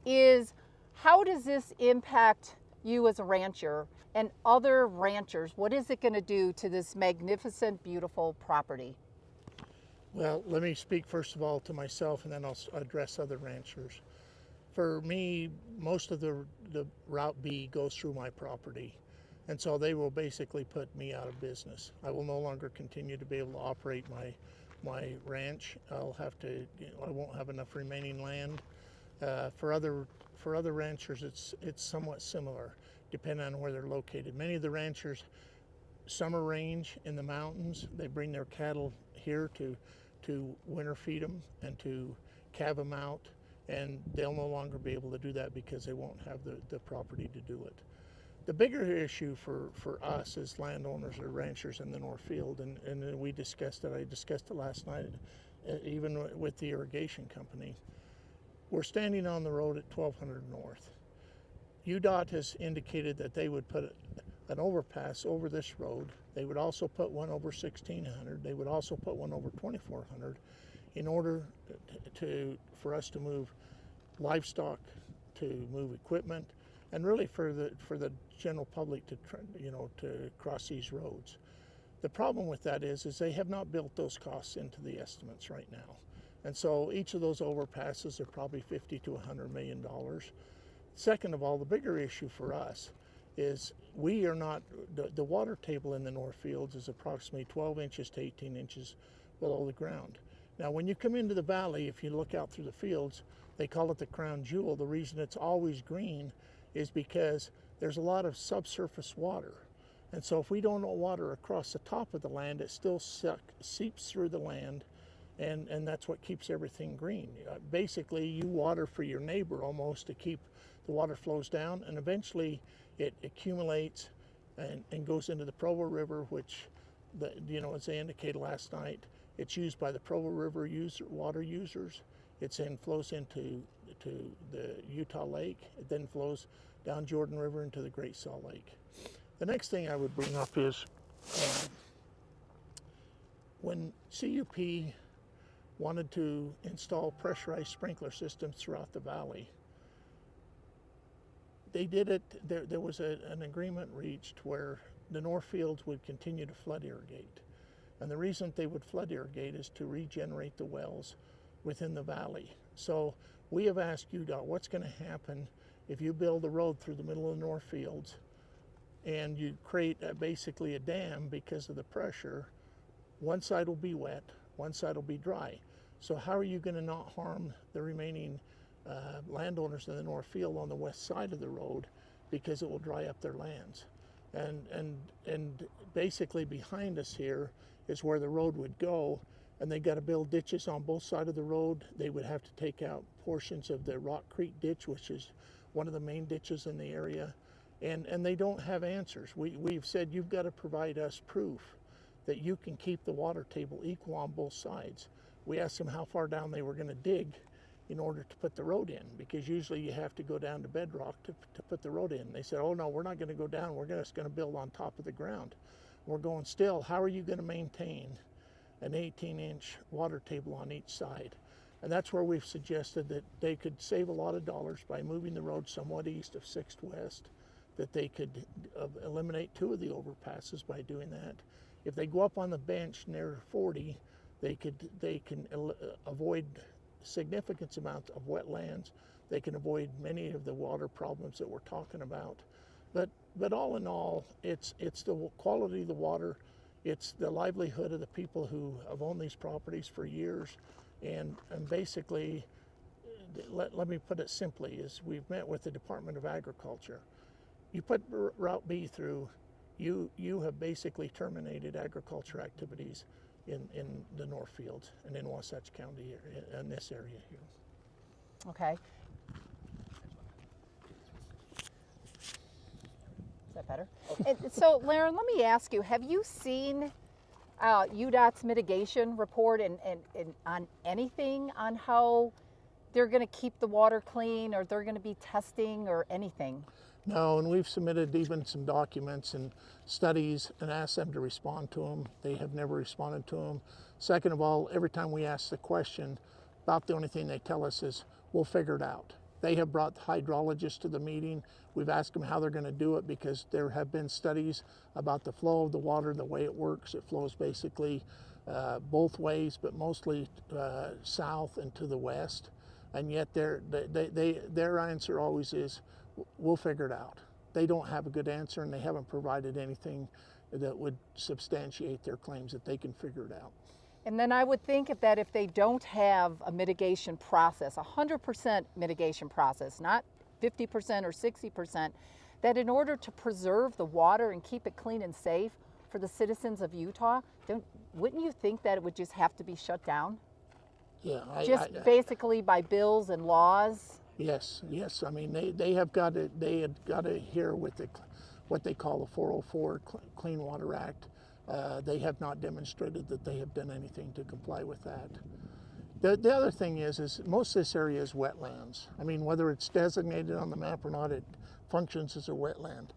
is, how does this impact you as a rancher and other ranchers? What is it going to do to this magnificent, beautiful property? Well, let me speak first of all to myself, and then I'll address other ranchers. For me, most of the Route B goes through my property, and so they will basically put me out of business. I will no longer continue to be able to operate my ranch. I'll have to, I won't have enough remaining land. For other ranchers, it's somewhat similar, depending on where they're located. Many of the ranchers summer range in the mountains. They bring their cattle here to winter feed them and to calve them out, and they'll no longer be able to do that because they won't have the property to do it. The bigger issue for us as landowners or ranchers in the North Field, and we discussed it, I discussed it last night, even with the irrigation company. We're standing on the road at 1200 North. UDOT has indicated that they would put an overpass over this road. They would also put one over 1600. They would also put one over 2400 in order for us to move livestock, to move equipment, and really for the general public to cross these roads. The problem with that is they have not built those costs into the estimates right now, and so each of those overpasses are probably $50 to $100 million. Second of all, the bigger issue for us is we are not, the water table in the North Fields is approximately 12 inches to 18 inches below the ground. Now, when you come into the valley, if you look out through the fields, they call it the crown jewel. The reason it's always green is because there's a lot of subsurface water. And so if we don't know water across the top of the land, it still seeps through the land, and that's what keeps everything green. Basically, you water for your neighbor almost to keep the water flows down, and eventually it accumulates and goes into the Provo River, which, as they indicated last night, it's used by the Provo River water users. It then flows into the Utah Lake. It then flows down Jordan River into the Great Salt Lake. The next thing I would bring up is when CUP wanted to install pressurized sprinkler systems throughout the valley, they did it, there was an agreement reached where the North Fields would continue to flood irrigate. And the reason they would flood irrigate is to regenerate the wells within the valley. So we have asked UDOT, what's going to happen if you build a road through the middle of the North Fields and you create basically a dam because of the pressure? One side will be wet, one side will be dry. So how are you going to not harm the remaining landowners in the North Field on the west side of the road, because it will dry up their lands? And basically behind us here is where the road would go, and they got to build ditches on both sides of the road. They would have to take out portions of the Rock Creek ditch, which is one of the main ditches in the area, and they don't have answers. We've said you've got to provide us proof that you can keep the water table equal on both sides. We asked them how far down they were going to dig in order to put the road in, because usually you have to go down to bedrock to put the road in. They said, oh no, we're not going to go down, we're just going to build on top of the ground. We're going, still, how are you going to maintain an 18-inch water table on each side? And that's where we've suggested that they could save a lot of dollars by moving the road somewhat east of 6th West, that they could eliminate 2 of the overpasses by doing that. If they go up on the bench near 40, they can avoid significant amounts of wetlands. They can avoid many of the water problems that we're talking about. But all in all, it's the quality of the water, it's the livelihood of the people who have owned these properties for years, and basically, let me put it simply, is we've met with the Department of Agriculture. You put Route B through, you have basically terminated agriculture activities in the Northfields and in Wasatch County, in this area here. Okay. Is that better? And so, Laren, let me ask you, have you seen UDOT's mitigation report and on anything on how they're going to keep the water clean, or they're going to be testing or anything? No, and we've submitted even some documents and studies and asked them to respond to them. They have never responded to them. Second of all, every time we ask the question, about the only thing they tell us is, we'll figure it out. They have brought the hydrologists to the meeting. We've asked them how they're going to do it, because there have been studies about the flow of the water, the way it works. It flows basically both ways, but mostly south and to the west. And yet their answer always is, we'll figure it out. They don't have a good answer, and they haven't provided anything that would substantiate their claims that they can figure it out. And then I would think that if they don't have a mitigation process, 100% mitigation process, not 50% or 60%, that in order to preserve the water and keep it clean and safe for the citizens of Utah, wouldn't you think that it would just have to be shut down? Yeah. Basically by bills and laws? Yes. I mean, they had got to hear with what they call the 404 Clean Water Act. They have not demonstrated that they have done anything to comply with that. The other thing is most of this area is wetlands. I mean, whether it's designated on the map or not, it functions as a wetland.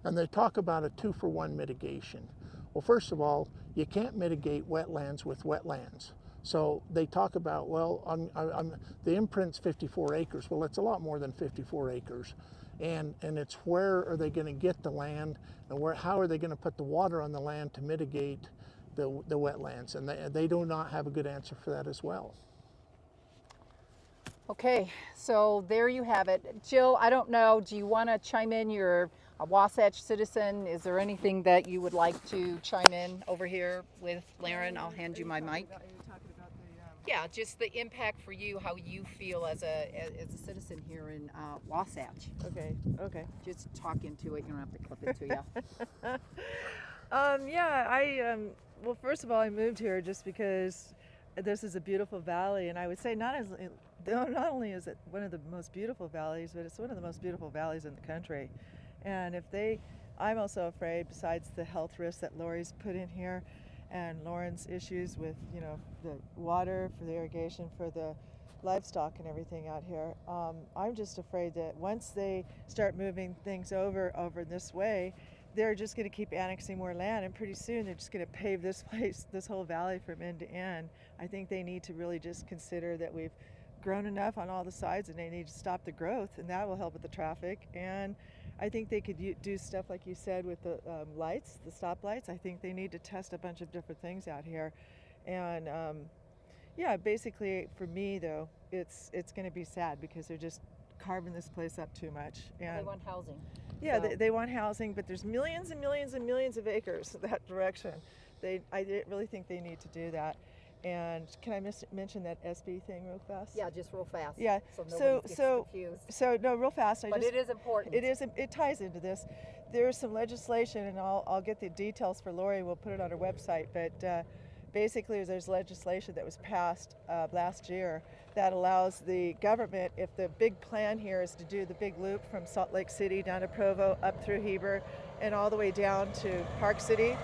And they talk about a 2-for-1 mitigation. Well, first of all, you can't mitigate wetlands with wetlands. So they talk about, well, the imprint's 54 acres. Well, it's a lot more than 54 acres. And it's where are they going to get the land, and how are they going to put the water on the land to mitigate the wetlands? And they do not have a good answer for that as well. Okay, so there you have it. Jill, I don't know, do you want to chime in? You're a Wasatch citizen. Is there anything that you would like to chime in over here with Laren? I'll hand you my mic. Yeah, just the impact for you, how you feel as a citizen here in Wasatch. Okay. Just talk into it. You don't have to clip it to you. Well, first of all, I moved here just because this is a beautiful valley, and I would say not only is it one of the most beautiful valleys, but it's one of the most beautiful valleys in the country. And I'm also afraid, besides the health risks that Lori's put in here, and Lauren's issues with, the water for the irrigation for the livestock and everything out here. I'm just afraid that once they start moving things over this way, they're just going to keep annexing more land, and pretty soon they're just going to pave this whole valley from end to end. I think they need to really just consider that we've grown enough on all the sides, and they need to stop the growth, and that will help with the traffic. And I think they could do stuff like you said with the lights, the stop lights. I think they need to test a bunch of different things out here. And basically for me though, it's going to be sad because they're just carving this place up too much. And They want housing. yeah, So- they want housing, but there's millions and millions and millions of acres that direction. I really think they need to do that. And can I mention that SB thing real fast? Yeah, just real fast. Yeah. So nobody gets confused. So no, real fast. But it is important. It ties into this. There's some legislation, and I'll get the details for Lori. We'll put it on our website. But basically there's legislation that was passed last year that allows the government, if the big plan here is to do the big loop from Salt Lake City down to Provo, up through Heber, and all the way down to Park City,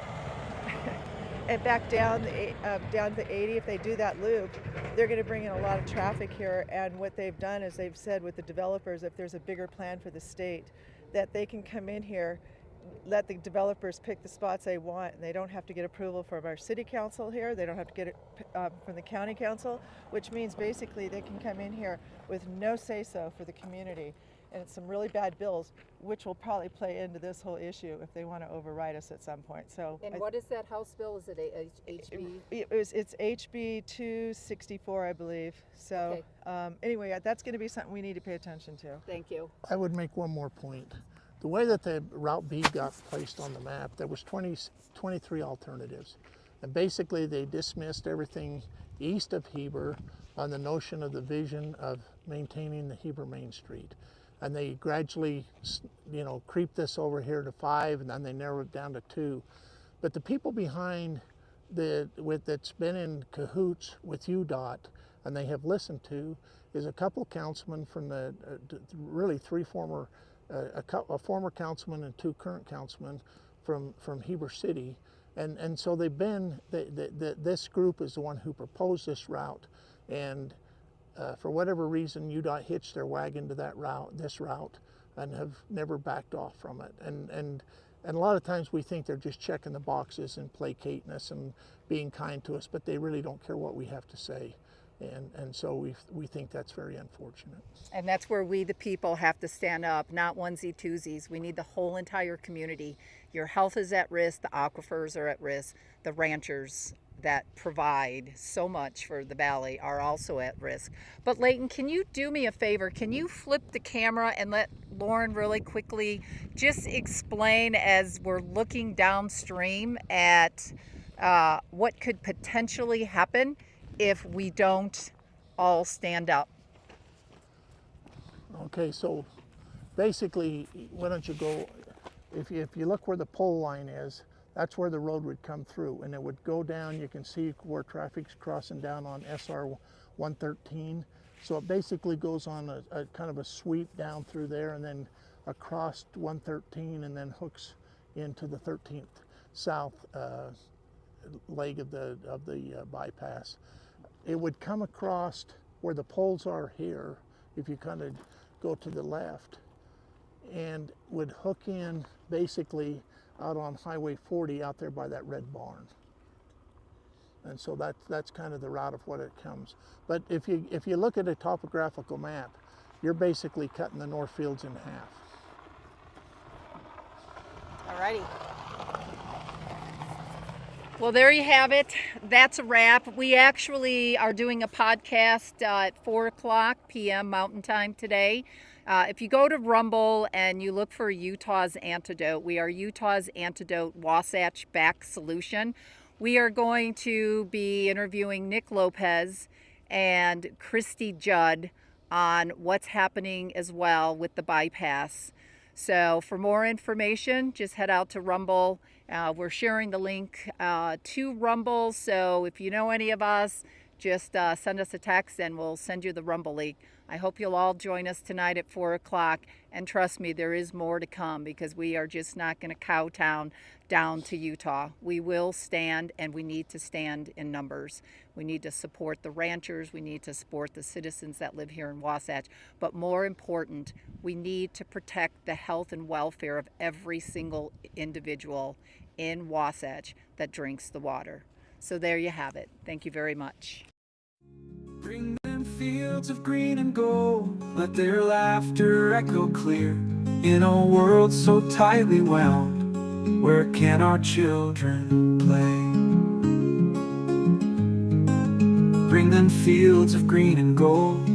and back down to 80, if they do that loop, they're going to bring in a lot of traffic here. And what they've done is they've said with the developers, if there's a bigger plan for the state, that they can come in here, let the developers pick the spots they want, and they don't have to get approval from our city council here. They don't have to get it from the county council, which means basically they can come in here with no say-so for the community. And it's some really bad bills, which will probably play into this whole issue if they want to override us at some point. So, And what is that House bill? Is it HB? it's HB 264, I believe. So anyway, that's going to be something we need to pay attention to. Thank you. I would make one more point. The way that the Route B got placed on the map, there was 23 alternatives. And basically they dismissed everything east of Heber on the notion of the vision of maintaining the Heber Main Street. And they gradually, creep this over here to 5, and then they narrowed it down to 2. But the people behind that's been in cahoots with UDOT, and they have listened to, is a couple councilmen from really 3 former, a former councilman and 2 current councilmen from Heber City. And so they've been, this group is the one who proposed this route, and for whatever reason, UDOT hitched their wagon to this route, and have never backed off from it. And a lot of times we think they're just checking the boxes and placating us and being kind to us, but they really don't care what we have to say. And so we think that's very unfortunate. And that's where we, the people, have to stand up, not onesie twosies. We need the whole entire community. Your health is at risk, the aquifers are at risk, the ranchers that provide so much for the valley are also at risk. But Leighton, can you do me a favor? Can you flip the camera and let Lauren really quickly just explain, as we're looking downstream, at what could potentially happen if we don't all stand up? Okay, so basically, why don't you go, if you look where the pole line is, that's where the road would come through, and it would go down. You can see where traffic's crossing down on SR 113. So it basically goes on a kind of a sweep down through there, and then across 113, and then hooks into the 13th south leg of the bypass. It would come across where the poles are here, if you kind of go to the left, and would hook in basically out on Highway 40 out there by that red barn. And so that's kind of the route of what it comes. But if you look at a topographical map, you're basically cutting the North Fields in half. Alrighty. Well, there you have it. That's a wrap. We actually are doing a podcast at 4:00 p.m. Mountain Time today. If you go to Rumble and you look for Utah's Antidote, we are Utah's Antidote Wasatch Back Solution. We are going to be interviewing Nick Lopez and Christy Judd on what's happening as well with the bypass. So for more information, just head out to Rumble. We're sharing the link to Rumble, so if you know any of us, just send us a text and we'll send you the Rumble link. I hope you'll all join us tonight at 4:00, and trust me, there is more to come, because we are just not going to kowtow down to Utah. We will stand, and we need to stand in numbers. We need to support the ranchers, we need to support the citizens that live here in Wasatch, but more important, we need to protect the health and welfare of every single individual in Wasatch that drinks the water. So there you have it. Thank you very much. Bring them fields of green and gold, let their laughter echo clear. In a world so tightly wound, where can our children play? Bring them fields of green and gold,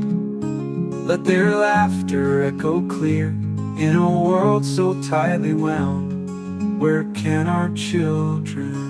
let their laughter echo clear. In a world so tightly wound, where can our children